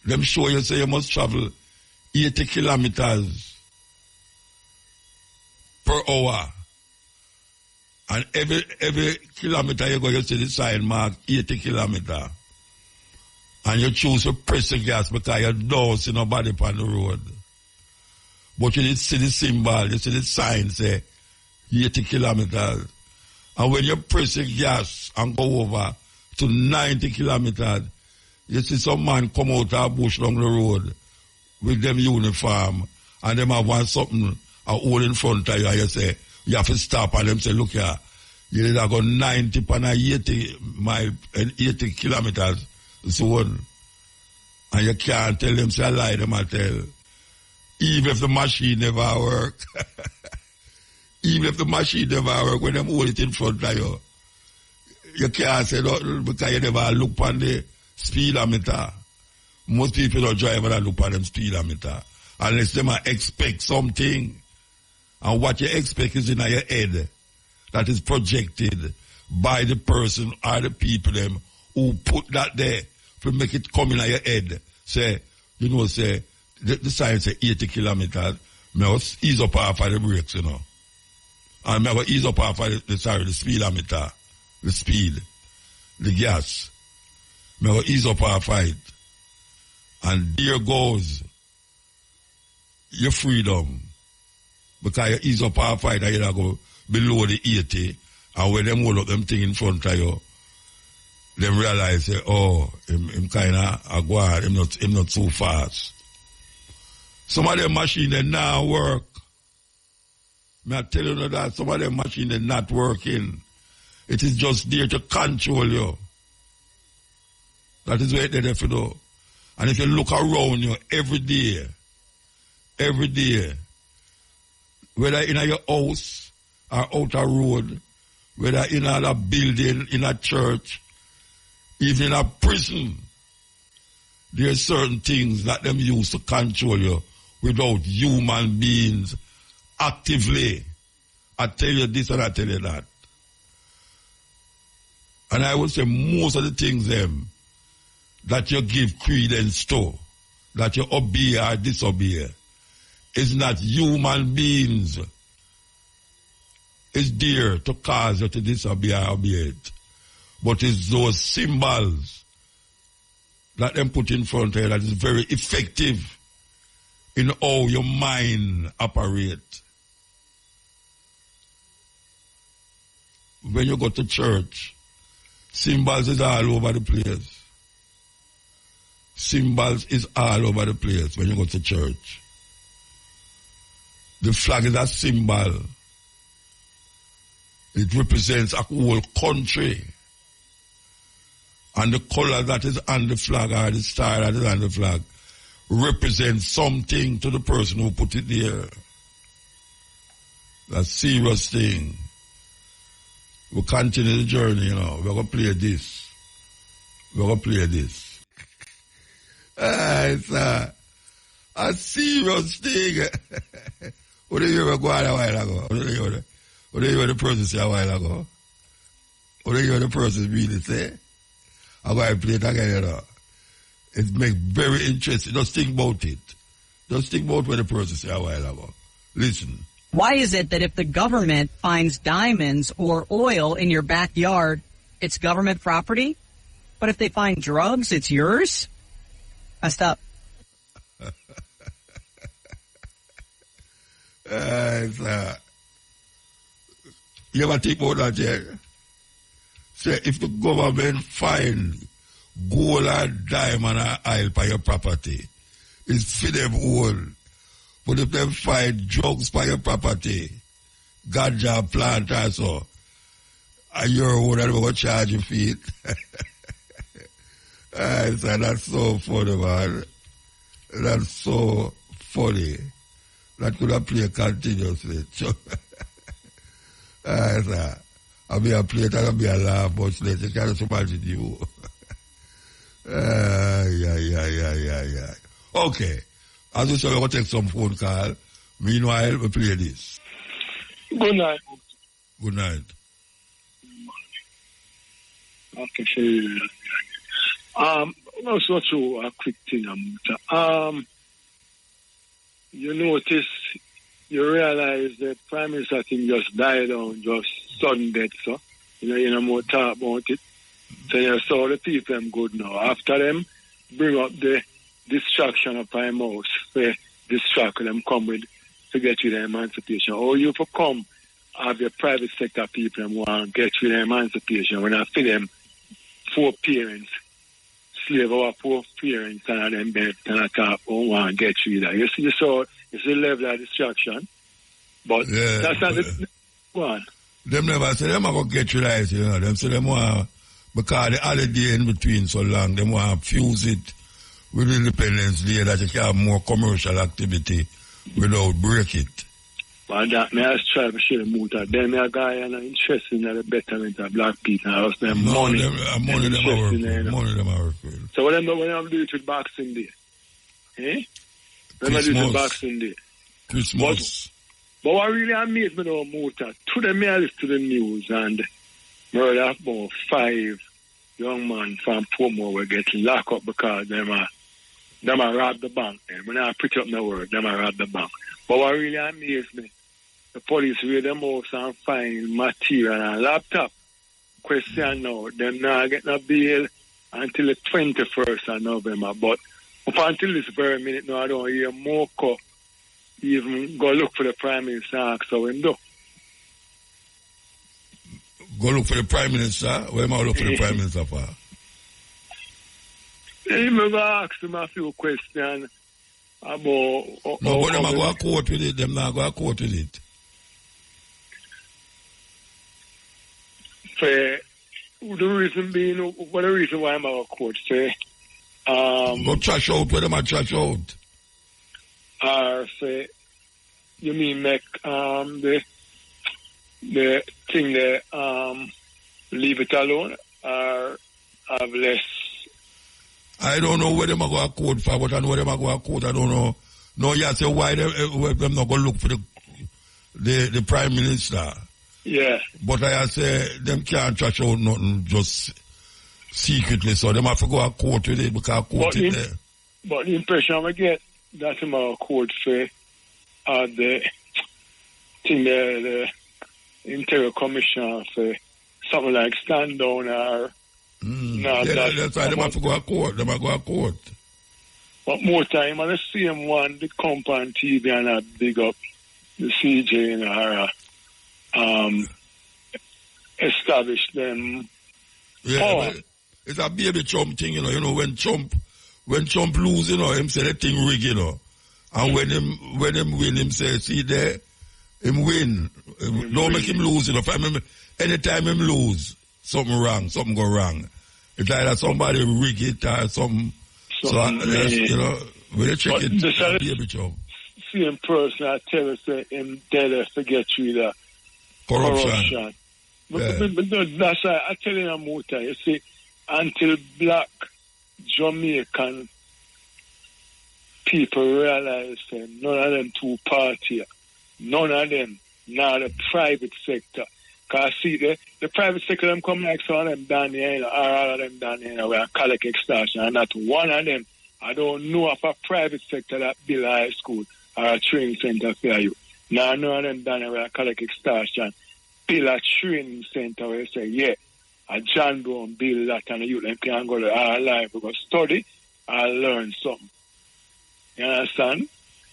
Them show you say you must travel 80 kilometers per hour. And every kilometer you go, you see the sign mark 80 kilometers. And you choose to press the gas because you don't see nobody on the road. But you see the symbol, you see the sign say 80 kilometers. And when you press the gas and go over to 90 kilometers, you see some man come out of a bush along the road with them uniform and them have one something all in front of you and you say, you have to stop and them say, look here, you need to go 90 and 80 kilometers zone. And you can't tell them, say a lie, them I tell. Even if the machine never work. Even if the machine never work, when them hold it in front of you, you can't say nothing because you never look on the speedometer. Most people don't drive and look on them speedometer. Unless they might expect something. And what you expect is in your head. That is projected by the person or the people them who put that there to make it come in your head. Say, you know, say, the sign say 80 kilometers. I ease up half of the brakes, you know. And I ease up half of the speedometer, the speed, the gas. I ease up half of it. And there goes your freedom. Because you ease up half of it and you go below the 80. And when them hold up them thing in front of you, them realize, say, oh, him kind of go on, him not so fast. Some of them machines, they now work. I tell you that some of them machines, they're not working. It is just there to control you. That is what they're there to do. And if you look around you every day, whether in your house or out a road, whether in a building, in a church, even in a prison, there are certain things that them use to control you without human beings actively. I tell you this and I tell you that. And I would say most of the things that you give credence to, that you obey or disobey, is not human beings. It's there to cause you to disobey or obey it. But it's those symbols that them put in front of you that is very effective in how your mind operates. When you go to church, symbols is all over the place. Symbols is all over the place when you go to church. The flag is a symbol. It represents a whole country. And the color that is on the flag or the star that is on the flag represents something to the person who put it there. That's a serious thing. We'll continue the journey, you know. We're going to play this. We're going to play this. It's a serious thing. What did you hear go on a while ago? What did you hear the person say a while ago? What did you hear the person really say? I'm going to play it again, you know. It makes very interesting. Just think about it. Just think about what the person said a while ago. Listen. Why is it that if the government finds diamonds or oil in your backyard, it's government property? But if they find drugs, it's yours? Messed up. You ever think about that, yeah? Say, if the government find gold and diamond and oil for your property, it's for them own. But if they find drugs for your property, ganja plant also, and your own, and they're going to charge you for it. So that's so funny, man. That's so funny. That could have played continuously. I'll be a play it and I'll be a laugh, but later you can't imagine you. Yeah. Okay. As we said, we're going to take some phone call. Meanwhile, we play this. Good night. Good night. Okay, also to a quick thing, you notice, you realize that Prime Minister thing just died on, just sudden death, so you know more talk about it. So you saw the people them good now. After them, bring up the distraction of Prime House, where distract them come with to get you the emancipation. Or you for come have your private sector people and want to get you the emancipation when I feel them 4 parents, slave our 4 parents and them bed and I talk want to get you that. You see, it's a level of distraction. But yeah, that's not the one. Them never say them are going to get you right, you know. Them say them want, because the holiday in between so long, them want to fuse it with Independence Day that you can have more commercial activity without break it. But that may I try to share muta. Then a guy and interested in the betterment of black people. I was them money. Money them are working. So what I'm doing it with Boxing Day? Eh? When I do it with Boxing Day. Christmas. But what really amazed me now, muta, to the mail to the news and murder about 5 young men from Pomo were getting locked up because them robbed the bank. When I put up my word, them robbed the bank. But what really amazed me, the police raid them house and find material and laptop. Question now, them not get no bail until the 21st of November. But up until this very minute now, I don't hear Moko even go look for the Prime Minister and ask how him do. Go look for the Prime Minister? Where am I look for the Prime Minister for? He may go ask him a few questions about... No, but them go to court with it. Them not go to court with it. The reason being, what the reason why I'm out of court, say... go trash out where them are trash out. Say, you mean make the think they leave it alone or have less? I don't know where them are going to court for, but I know where them are going to court. I don't know. No, you say why them not going to look for the Prime Minister. Yeah. But I say them can't trash out nothing just secretly, so them have to go to court with it because court is there. But the impression I get that them are court for the Interior Commission for something like stand down or that's why them have to go to court. Them have to go to court. But more time, on the same one, the compound TV and I big up the CJ and establish them. Yeah, it's a baby Trump thing, you know, when Trump lose, him say that thing rig, And when him win, him say, see there, him win. Don't make him lose, anytime him lose, something go wrong. It's either somebody rig it or some. So, when they check it, it'll be a bit of. Same person, I tell us, him dead forget you the corruption. But that's why I tell you, Muta, you see, until black Jamaican people realize that none of them two party, none of them, now the private sector. Because see, the private sector, them come like some of them down here, or all of them down here, where collect extortion, and not one of them, I don't know of a private sector that build a high school or a training center for you. Now, none of them down here, where collect extortion, build a training center where you say, yeah, a John Brown build that, and the youth them can go to our life, because study and learn something. You understand?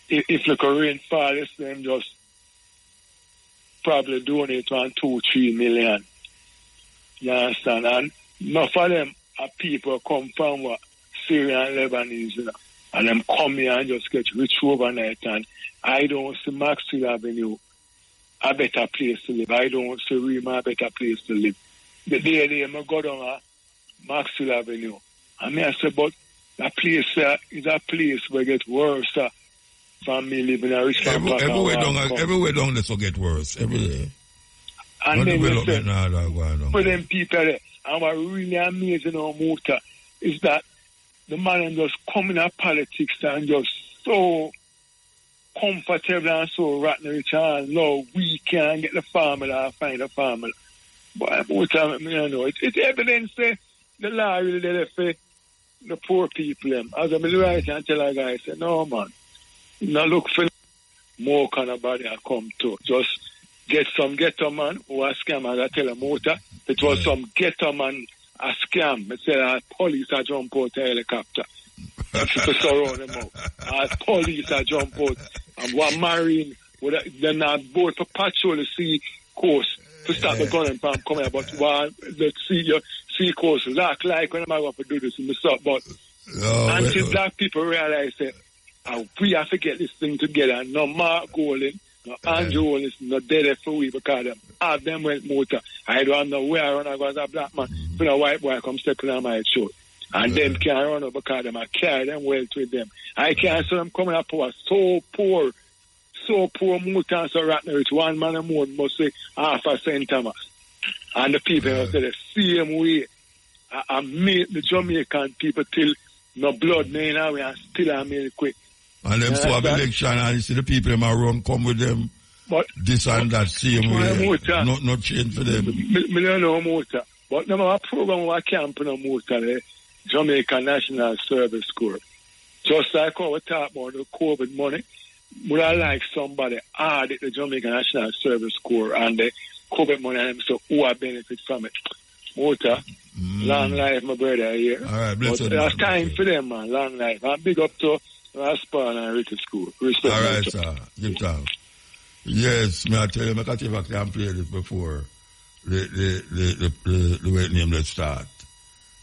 If the rain falls, them just probably donate 1-2-3 million. You understand? And enough of them are people come from what Syria and Lebanese, and them come here and just get rich overnight. And I don't see Maxwell Avenue a better place to live. I don't see Rima a better place to live. The day they go down Maxwell Avenue, and I say, but that place is a place where it gets worse. From me living a rich everywhere down this will get worse. Every day. And then you say, for them people there, and what really amazing on Muta is that the man just come in politics and just so comfortable and so rotten rich and no, we can't get the formula or find a formula. But Muta, it's evidence that the law really there for the poor people. As I'm right and tell a guy, I say, no man. Now look for more kind of body I come to. Just get some ghetto man who a scam, as I tell a Muta. It was some ghetto man a scam. It said a police a jump out a helicopter. To surround them out. A police a jump out. And one marine, then a boat for patrol the sea coast to stop the gun and palm coming out. But one, the sea coast lock like when I'm going to do this in the south. But until black people realize that we have to get this thing together. No Mark Golding, no Andrew Golding, no dead for we because all them went Muta. I don't know where I run as a black man. When a white boy come stepping on my show. And them can't run over because them I carry them well with them. I can't see them coming up so poor Muta and so rotten rich. One man a more must say half a cent Thomas. And the people must say the same way. I made the Jamaican people till no blood in our way and still I made it quick. And them so have election and you see the people them around come with them. But this and that same way. Not change for them. Me don't know Muta. But now our program we camp in a Muta, the Jamaican National Service Corps. Just like how we talk about the COVID money, would I like somebody add the Jamaican National Service Corps and the COVID money and so who are benefit from it. Muta, long life my brother here. All right, bless you. There's time for them, man, long life. I'm big up to Raspan and Ricky School. Respect. All right, sir. Give time. Yes, may I tell you, I can't even play this before the way name let's start.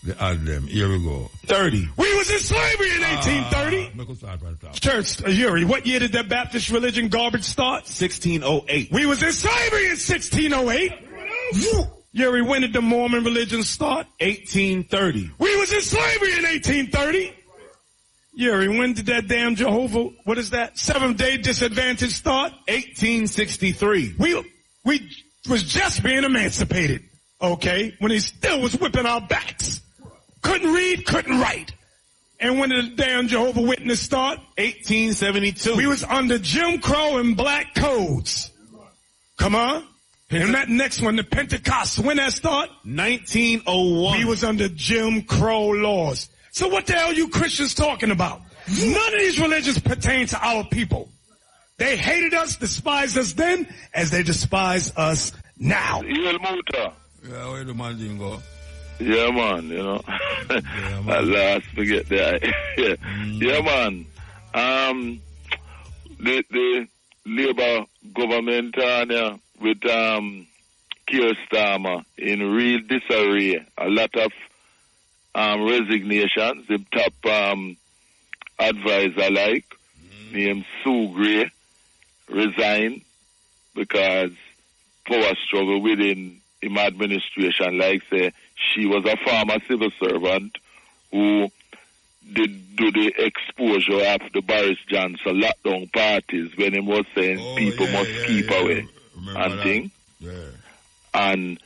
The ad them. Here we go. 30. We was in slavery in 1830. Church, Yuri, what year did that Baptist religion garbage start? 1608. We was in slavery in 1608. Yuri, when did the Mormon religion start? 1830. We was in slavery in 1830. Yuri, when did that damn Jehovah, what is that, Seventh-day Disadvantage start? 1863. was just being emancipated, okay, when he still was whipping our backs. Couldn't read, couldn't write. And when did the damn Jehovah's Witness start? 1872. We was under Jim Crow and black codes. Come on. And that next one, the Pentecost, when that start? 1901. We was under Jim Crow laws. So what the hell you Christians talking about? None of these religions pertain to our people. They hated us, despised us then, as they despise us now. Yeah, muta. Yeah, where the man didn't go? Yeah, man, you know. At last, forget that. Yeah. Yeah, man. The Labour government with Keir Starmer in real disarray. A lot of resignations. The top advisor, named Sue Gray, resigned because power struggle within him administration. Like say, she was a former civil servant who did do the exposure of the Boris Johnson lockdown parties when he was saying people must keep away and thing. Yeah. And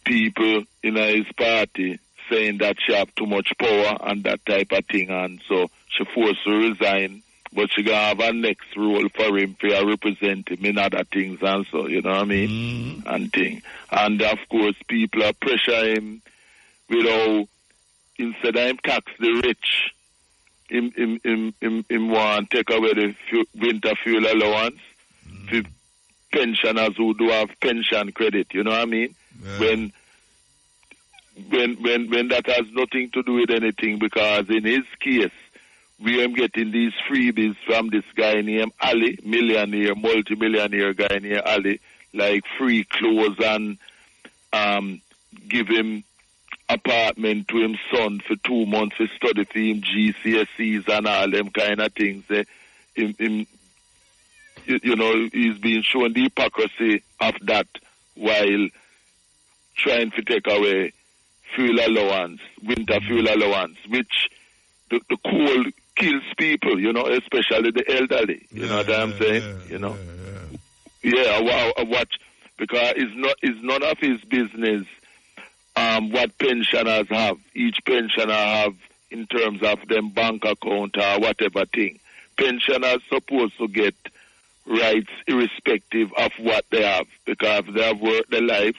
people in his party saying that she have too much power and that type of thing, and so she forced to resign, but she gonna have a next role for him to represent him in other things and so, you know what I mean? And thing. And of course people are pressure him with how instead of him tax the rich, him want to take away the winter fuel allowance to pensioners who do have pension credit, you know what I mean? Yeah. When that has nothing to do with anything, because in his case, we am getting these freebies from this guy named Ali, millionaire, multi-millionaire guy named Ali, like free clothes and give him apartment to his son for 2 months to study for him GCSEs and all them kind of things. You know, he's been shown the hypocrisy of that while trying to take away fuel allowance, winter fuel allowance, which the cold kills people, you know, especially the elderly. You know what I'm saying? You know? Yeah, I watch, because it's none of his business what pensioners have. Each pensioner have in terms of them bank account or whatever thing. Pensioners supposed to get rights irrespective of what they have, because they have worked their lives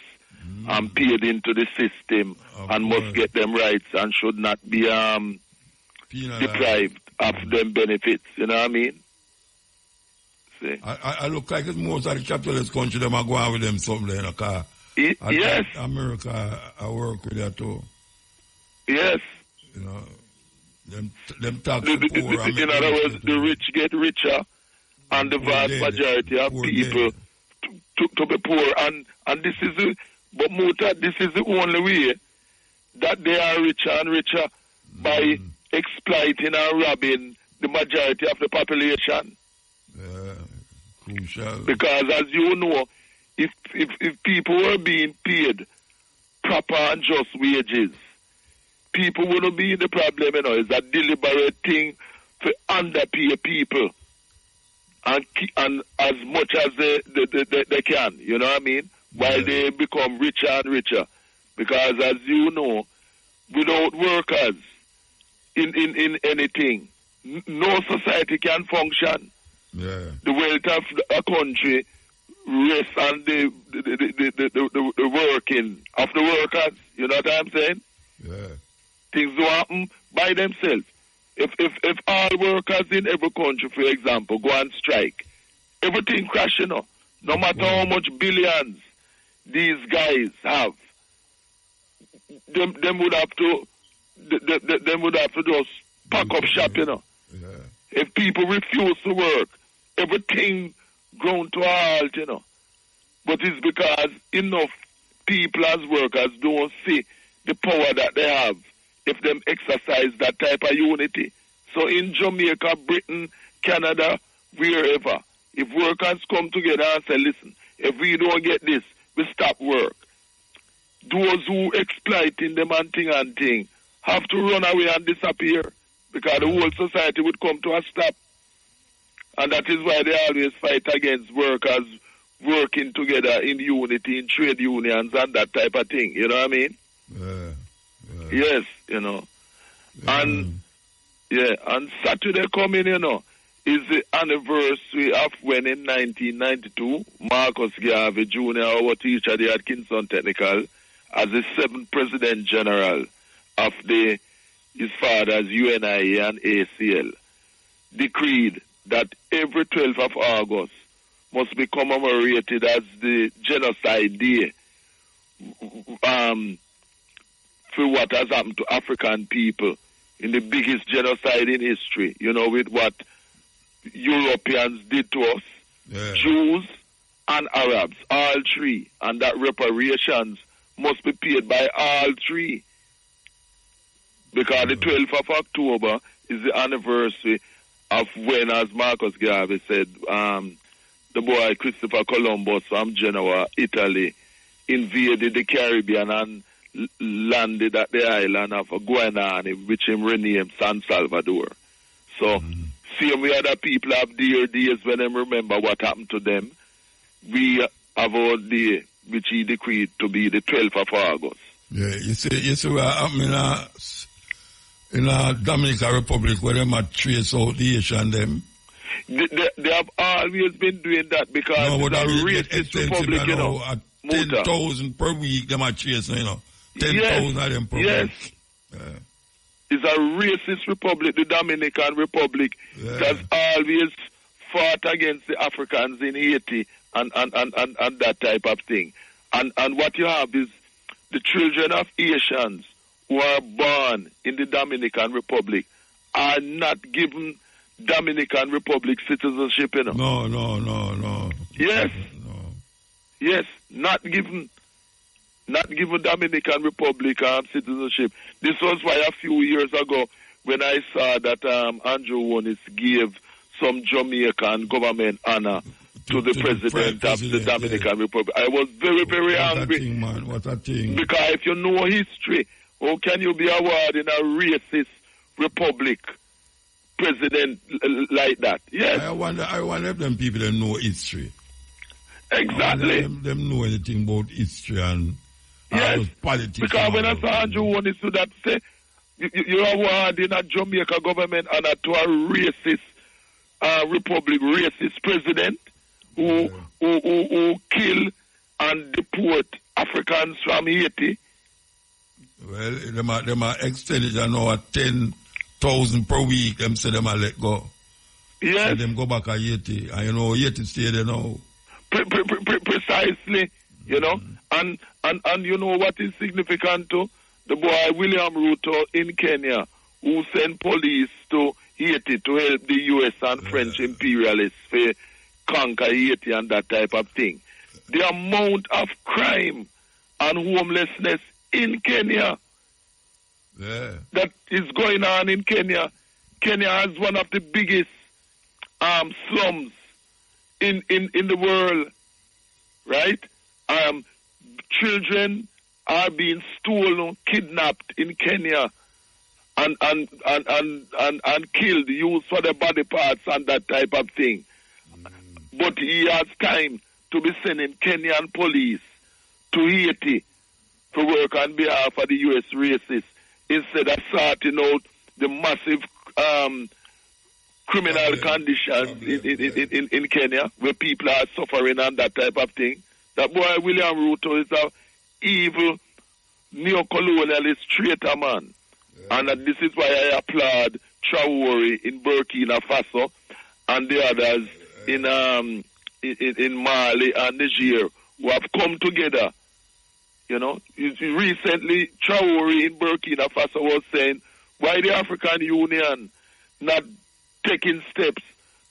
and paid into the system and must get them rights and should not be deprived of them benefits. You know what I mean? See? I look like it's most of the capitalist country them are going with them somewhere in a car. Yes. America, I work with that too. Yes. You know, them tax the poor. In other words, the rich get richer and the vast majority of people to be poor. And this is but Muta, this is the only way that they are richer and richer by exploiting and robbing the majority of the population. Crucial. Because as you know, if people were being paid proper and just wages, people wouldn't be in the problem, you know. It's a deliberate thing to underpay people and as much as they can, you know what I mean? While they become richer and richer. Because as you know, without workers in anything, no society can function. Yeah. The wealth of a country rests on the working of the workers. You know what I'm saying? Yeah. Things don't happen by themselves. If all workers in every country, for example, go on strike, everything crash, you know. No matter how much billions these guys have, them would have to just pack up shop, you know. Yeah. If people refuse to work, everything grown to a halt, you know. But it's because enough people as workers don't see the power that they have if them exercise that type of unity. So in Jamaica, Britain, Canada, wherever, if workers come together and say, listen, if we don't get this, we stop work. Those who exploiting them and thing have to run away and disappear, because the whole society would come to a stop. And that is why they always fight against workers working together in unity, in trade unions and that type of thing. You know what I mean? Yes, you know. And Saturday coming, you know, is the anniversary of when in 1992, Marcus Garvey Jr., our teacher there at Kingston Technical, as the 7th President General of his father's UNIA and ACL, decreed that every 12th of August must be commemorated as the Genocide Day for what has happened to African people in the biggest genocide in history, you know, with what Europeans did to us, Jews and Arabs, all three, and that reparations must be paid by all three. Because the 12th of October is the anniversary of when, as Marcus Garvey said, the boy Christopher Columbus from Genoa, Italy, invaded the Caribbean and landed at the island of Guanani, which him renamed San Salvador. So, same way other people have their days when they remember what happened to them, we have our day, which he decreed to be the 12th of August. Yeah, you see what happened in Dominican Republic where they might trace out the Asian them. They have always been doing that because it's a racist republic, you know. 10,000 per week, they might trace, you know. 10,000 of them per week. It's a racist republic, the Dominican Republic, that's always fought against the Africans in Haiti and that type of thing. And what you have is the children of Asians who are born in the Dominican Republic are not given Dominican Republic citizenship, you know. No. Yes. No. Yes, not given Dominican Republic citizenship. This was why a few years ago when I saw that Andrew Wonis gave some Jamaican government honor to the president of the Dominican Republic. I was very, very angry. What a thing. Because if you know history, how can you be awarding a racist republic president like that? Yes. I wonder if them people that know history. Exactly. Them know anything about history and politics. Because when I saw Andrew Wonis to that say, you're awarding a Jamaica government honor to a racist republic, racist president who kill and deport Africans from Haiti. Well, them are extended now at 10,000 per week. Them say them are let go. Yes. So them go back to Haiti. And you know, Haiti stay there now. Precisely, you know. And you know what is significant too? The boy William Ruto in Kenya who sent police to Haiti to help the US and French imperialists for conquer Haiti and that type of thing. The amount of crime and homelessness in Kenya that is going on in Kenya. Kenya has one of the biggest slums in the world, right? Children are being stolen, kidnapped in Kenya, and killed, used for their body parts and that type of thing. But he has time to be sending Kenyan police to Haiti to work on behalf of the U.S. racists instead of sorting out the massive criminal conditions in Kenya where people are suffering and that type of thing. That boy William Ruto is a evil neo-colonialist traitor man. And this is why I applaud Traore in Burkina Faso and the others in Mali and Niger who have come together. You know, recently Traore in Burkina Faso was saying, why the African Union not taking steps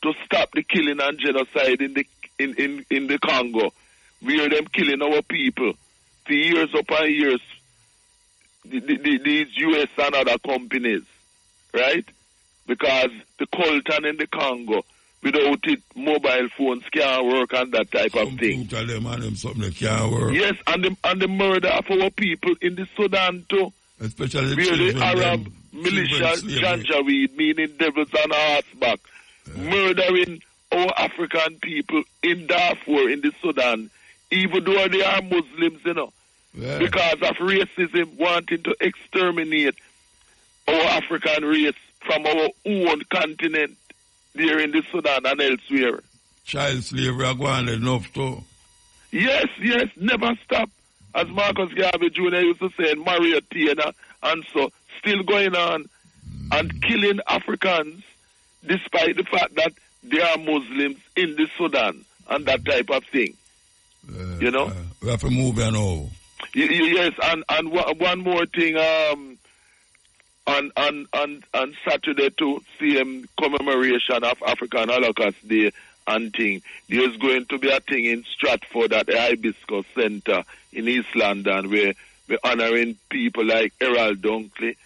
to stop the killing and genocide in the Congo, where them killing our people for years upon years, these US and other companies, right? Because the coltan in the Congo, without it, mobile phones can't work and that type of thing. Them and them something that can't work. Yes, and the murder of our people in the Sudan too. Especially where the Arab militia Janjaweed, meaning devils on horseback, murdering our African people in Darfur, in the Sudan, even though they are Muslims, you know, because of racism, wanting to exterminate our African race from our own continent there in the Sudan and elsewhere. Child slavery are going enough too. Yes, never stop. As Marcus Garvey Jr. used to say, Maria Taylor, and so, still going on and killing Africans despite the fact that they are Muslims in the Sudan and that type of thing. You know? We have to move on now. Yes, and one more thing, on Saturday to CM commemoration of African Holocaust Day and thing, there's going to be a thing in Stratford at the Hibiscus Center in East London where we're honoring people like Errol Dunkley,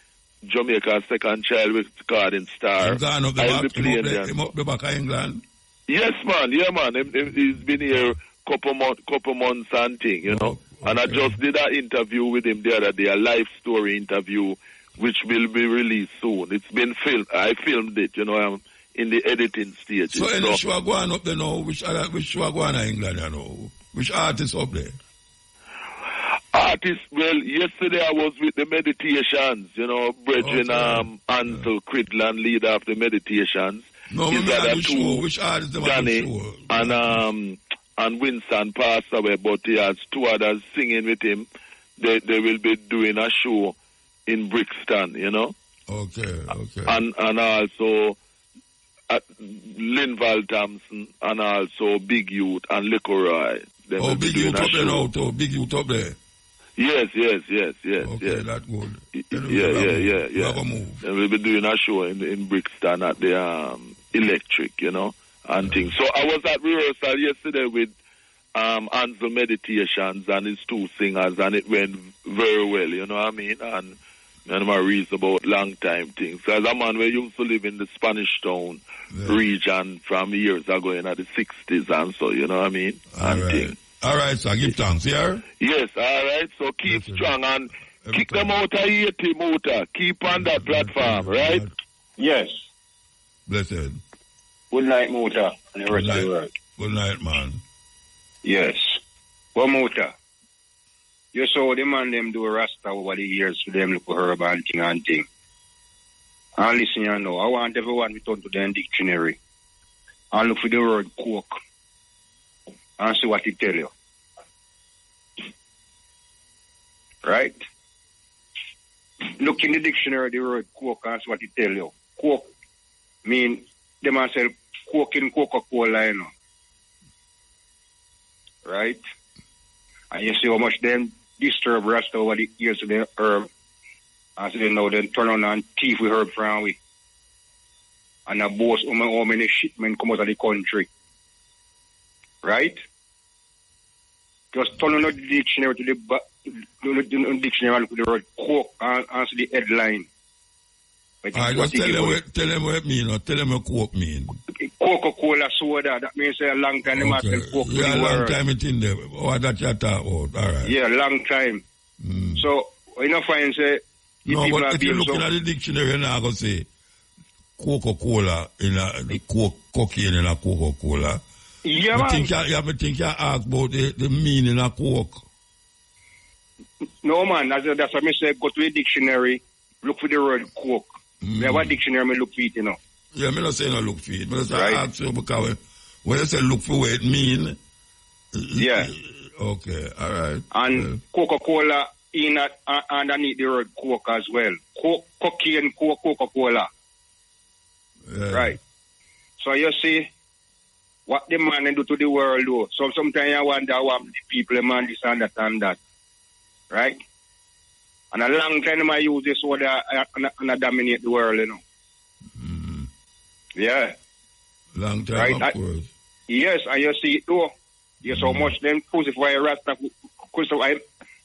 Jamaica's second child with Garden Star. I'll be playing there. He must be back in England. Yes, man. Yeah, man. He's been here couple months and thing, you know. Okay. And I just did an interview with him the other day, a live story interview, which will be released soon. It's been filmed. I filmed it, you know. I'm in the editing stage. So any show are going up there now? Which show are going to England, you know? Which artists up there? Artists, well, yesterday I was with the Meditations, you know, Brethren Ansel Cridland, leader of the Meditations. No, we the show. Which artists are Danny on the show? And Winston passed away, but he has two others singing with him. They will be doing a show in Brixton, you know. Okay. And also Linval Thompson and also Big Youth and Liquoroy. Big Youth up there now too. Big Youth up there. Yes. Okay, that's good. Yeah. Move. And we'll be doing a show in Brixton at the Electric, you know, and things. So I was at rehearsal yesterday with Ansel Meditations and his two singers, and it went very well, you know what I mean? And I reads about long time things. As a man who used to live in the Spanish Town region from years ago in the 60s and so, you know what I mean? All right, so give thanks, yeah? Yes, all right. So keep strong and kick them out of here, Muta. Keep on that platform, right? Yes. Blessed. Good night, Muta, and the rest of the world. Good night, man. Yes. Well, Muta, you saw the man them do a rasta over the years for them look for herb and thing. And listen, you know, I want everyone to turn to the dictionary and look for the word coke and see what it tell you. Right? Look in the dictionary, the word coke and see what it tell you. Coke mean they man sell coke in Coca-Cola, you know. Right? And you see how much them disturb rasta over the years of the herb. And so they know then turn on and thief with herb from we. And a boss how many shipmen come out of the country. Right? Just turn on the dictionary to the dictionary and look at the word coke and see the headline. I just tell them what it mean, or tell them what coke mean. Coca-Cola soda, that means a long time they must sell coke. Yeah, a long time it's in there. What that you talk about, all right. Yeah, long time. So, you know, find say, no, but if you're looking at the dictionary, you're not going to say Coca-Cola in a cocaine in a Coca-Cola. Yeah, man. I think you ask about the meaning of coke. No, man. That's what I say. Go to the dictionary, look for the word coke. We have a dictionary, I look for it, you know. Yeah, I'm not saying I look for it. I'm just ask you because when you say look for what it mean. Yeah. Okay, all right. And Coca-Cola in underneath the word coke as well. Cocaine, Coca-Cola. Yeah. Right. So you see what the man do to the world though. So sometimes I wonder what the people man this and that. Right? And a long time I use this word and dominate the world, you know. Yeah. Long time, right? of course. Yes, and you see it though. You so much them crucify a rasta.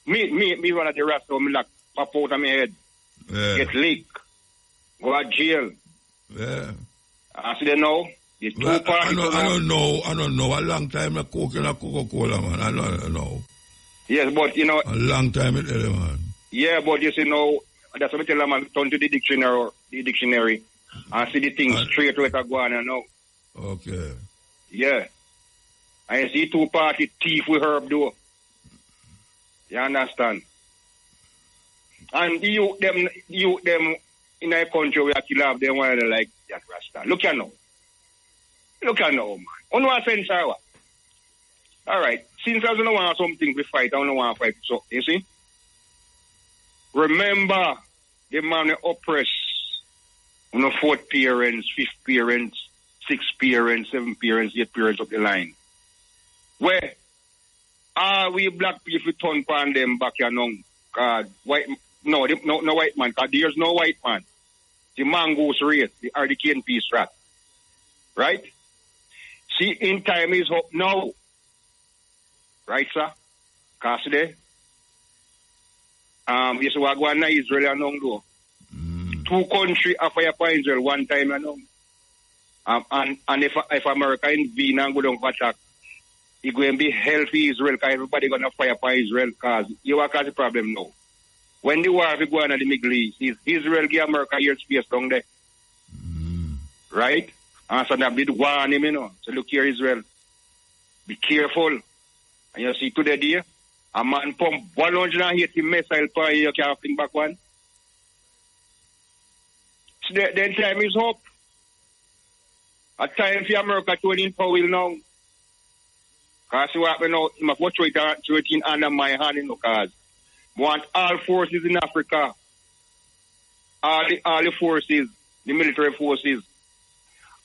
Me one of the rasta me like pop out of my head. Yeah. Get leak. Go to jail. Yeah. I see them now. The two I don't know. A long time I coke in a Coca-Cola, man. I don't know. Yes, but you know. A long time it is, man. Yeah, but you see now, that's what I tell a man, turn to the dictionary and see the things straight where it go on now. Okay. Yeah. I see two-party thief with herb though. You understand? And you them in a country where you kill them while they like that Rasta. Look at now. Look at now, man. On what sense I what? Alright. Since I don't want something to fight, I don't want to fight. So you see? Remember the man who oppress fourth parents, fifth parents, sixth parents, seventh parents, eighth parents up the line. Where are we black people turn upon them back here now? White no white man, because there's no white man. The mongoose race, the hurricane peace rat. Right? See, in time is up now. Right, sir? Because today, you see what going on in Israel and now, two countries are fire for Israel one time and now. And if America intervene and go down for attack, it's going to be hell for Israel because everybody going to fire for Israel because you are causing the problem now. When the war is going on in the Middle East, Israel give America your space down there. Right? And so that did warn him, you know. So look here, Israel. Be careful. And you see today, a man pump 180 missile per year, you can't think back one. So then time is up. A time for America to in power now. Because what we know, I must watch it under my hand, you know, because I want all forces in Africa, all the forces, the military forces.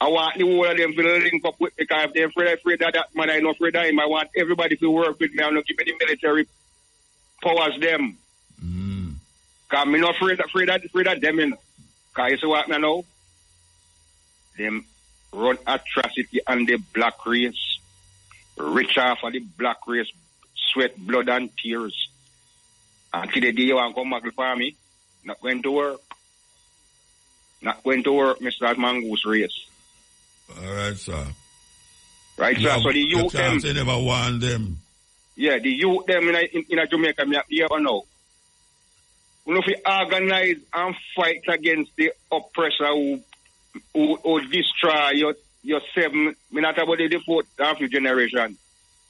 I want the whole of them to link up with me, because if they're afraid of that man, I'm not afraid of him. I want everybody to work with me and not give me the military powers them. Because I'm not afraid of them, you know. Because you see what I know? Them run atrocity on the black race. Rich off of the black race, sweat, blood and tears. Until the day you want to come back for me, not going to work. Not going to work, Mr. Mongoose race. All right, sir. Right, sir. So the youth them. They never want them. Yeah, the youth them in Jamaica, you ever know. We know if we organize and fight against the oppressor who destroy your seven, me not about the fourth and fifth generation.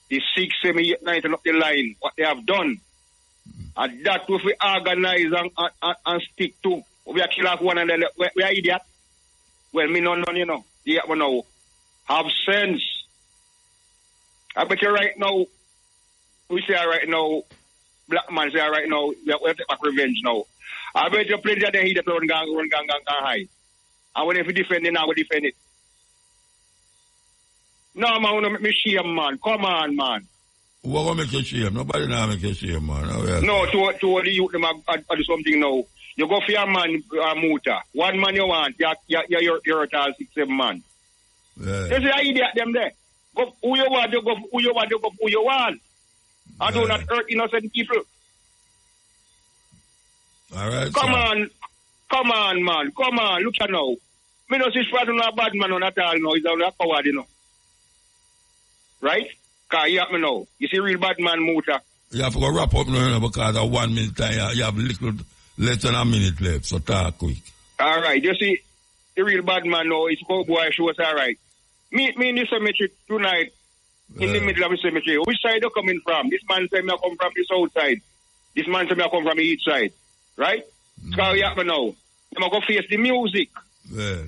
The 6, 7, 8, 9 up the line, what they have done. And that if we organize and stick to, we are kill off one another. We are idiot. Well, me none, you know. Yeah, we know. Have sense. I bet you right now, we say right now, black man say right now, we have to take back revenge now. I bet you plenty of them here that run gang high. And when if we defend it now, we defend it. No, man, don't make me shame, man. Come on, man. What will make you shame? Nobody now make you shame, man. No, to the youth, them do something now. You go for your man, muta. One man you want, you're a 6, 7 man. Yeah. You see, I idiot them there. Go who you want, you go who you want, you go who you want. I do not hurt innocent people. All right, Come on, man. Come on, look at now. Me no see Sprat no bad man on at all, no. He's a coward, you know. Right? Because you have me know. You see real bad man, Muta. You have to go wrap up now because of 1 minute time. You have little less than a minute left, so talk quick. All right. You see, the real bad man now, his cowboy show us all right. Meet me in the cemetery tonight, in the middle of the cemetery. Which side you coming from? This man said me I come from the south side. This man said me I come from the east side. Right? Because you have me know. I'm going to face the music. Yeah.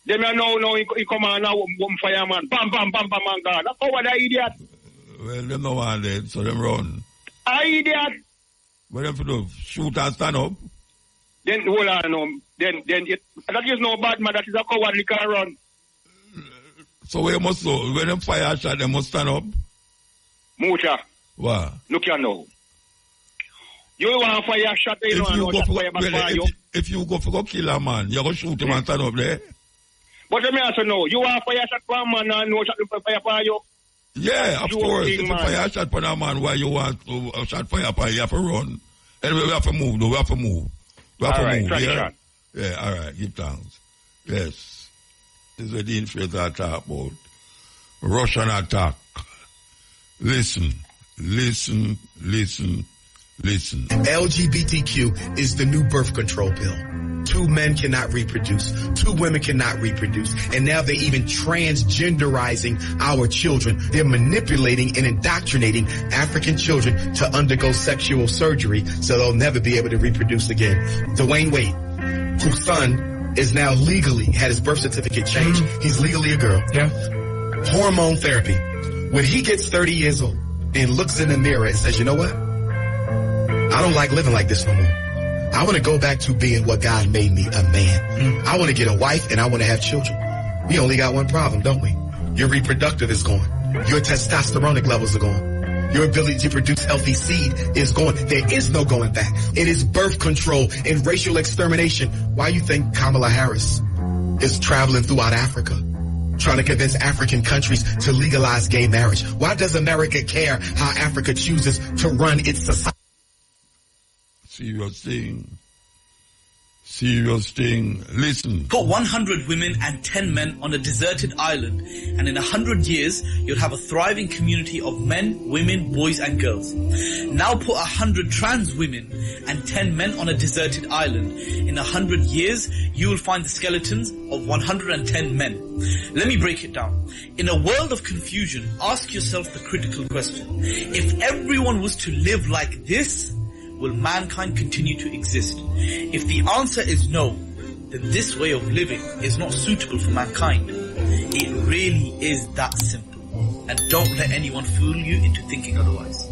Them now he come on now, fireman. Bam, bam, bam, bam, man, God. That's how that idiot. Well, them no want it, so them run. Idiot. What them to do? Shoot and stand up? Then, hold on, that is no bad man, that is a cowardly can run. So we must do, when them fire shot, they must stand up? Muta. What? Look here now. You want fire shot, you know, fire back fire you. If you go for go kill a man, you go shoot him and stand up there? But let me answer no. You want fire shot for a man and no shot fire for you? Yeah, of course. If you fire shot for a man, why you want to shot fire for you have to run. Anyway, we have to move, though. We have to move. Yeah? Yeah, all right. Give thanks. Yes. This is what the infiltrator talk about. Russian attack. Listen. LGBTQ is the new birth control pill. 2 men cannot reproduce, 2 women cannot reproduce, and now they're even transgenderizing our children. They're manipulating and indoctrinating African children to undergo sexual surgery so they'll never be able to reproduce again. Dwayne Wade, whose son is now legally had his birth certificate changed. He's legally a girl. Yeah. Hormone therapy. When he gets 30 years old and looks in the mirror and says, you know what? I don't like living like this no more. I want to go back to being what God made me, a man. I want to get a wife and I want to have children. We only got one problem, don't we? Your reproductive is gone. Your testosteronic levels are gone. Your ability to produce healthy seed is gone. There is no going back. It is birth control and racial extermination. Why you think Kamala Harris is traveling throughout Africa, trying to convince African countries to legalize gay marriage? Why does America care how Africa chooses to run its society? Serious thing. Serious thing. Listen. Put 100 women and 10 men on a deserted island, and in 100 years, you'll have a thriving community of men, women, boys, and girls. Now put 100 trans women and 10 men on a deserted island. In 100 years, you will find the skeletons of 110 men. Let me break it down. In a world of confusion, ask yourself the critical question. If everyone was to live like this, will mankind continue to exist? If the answer is no, then this way of living is not suitable for mankind. It really is that simple. And don't let anyone fool you into thinking otherwise.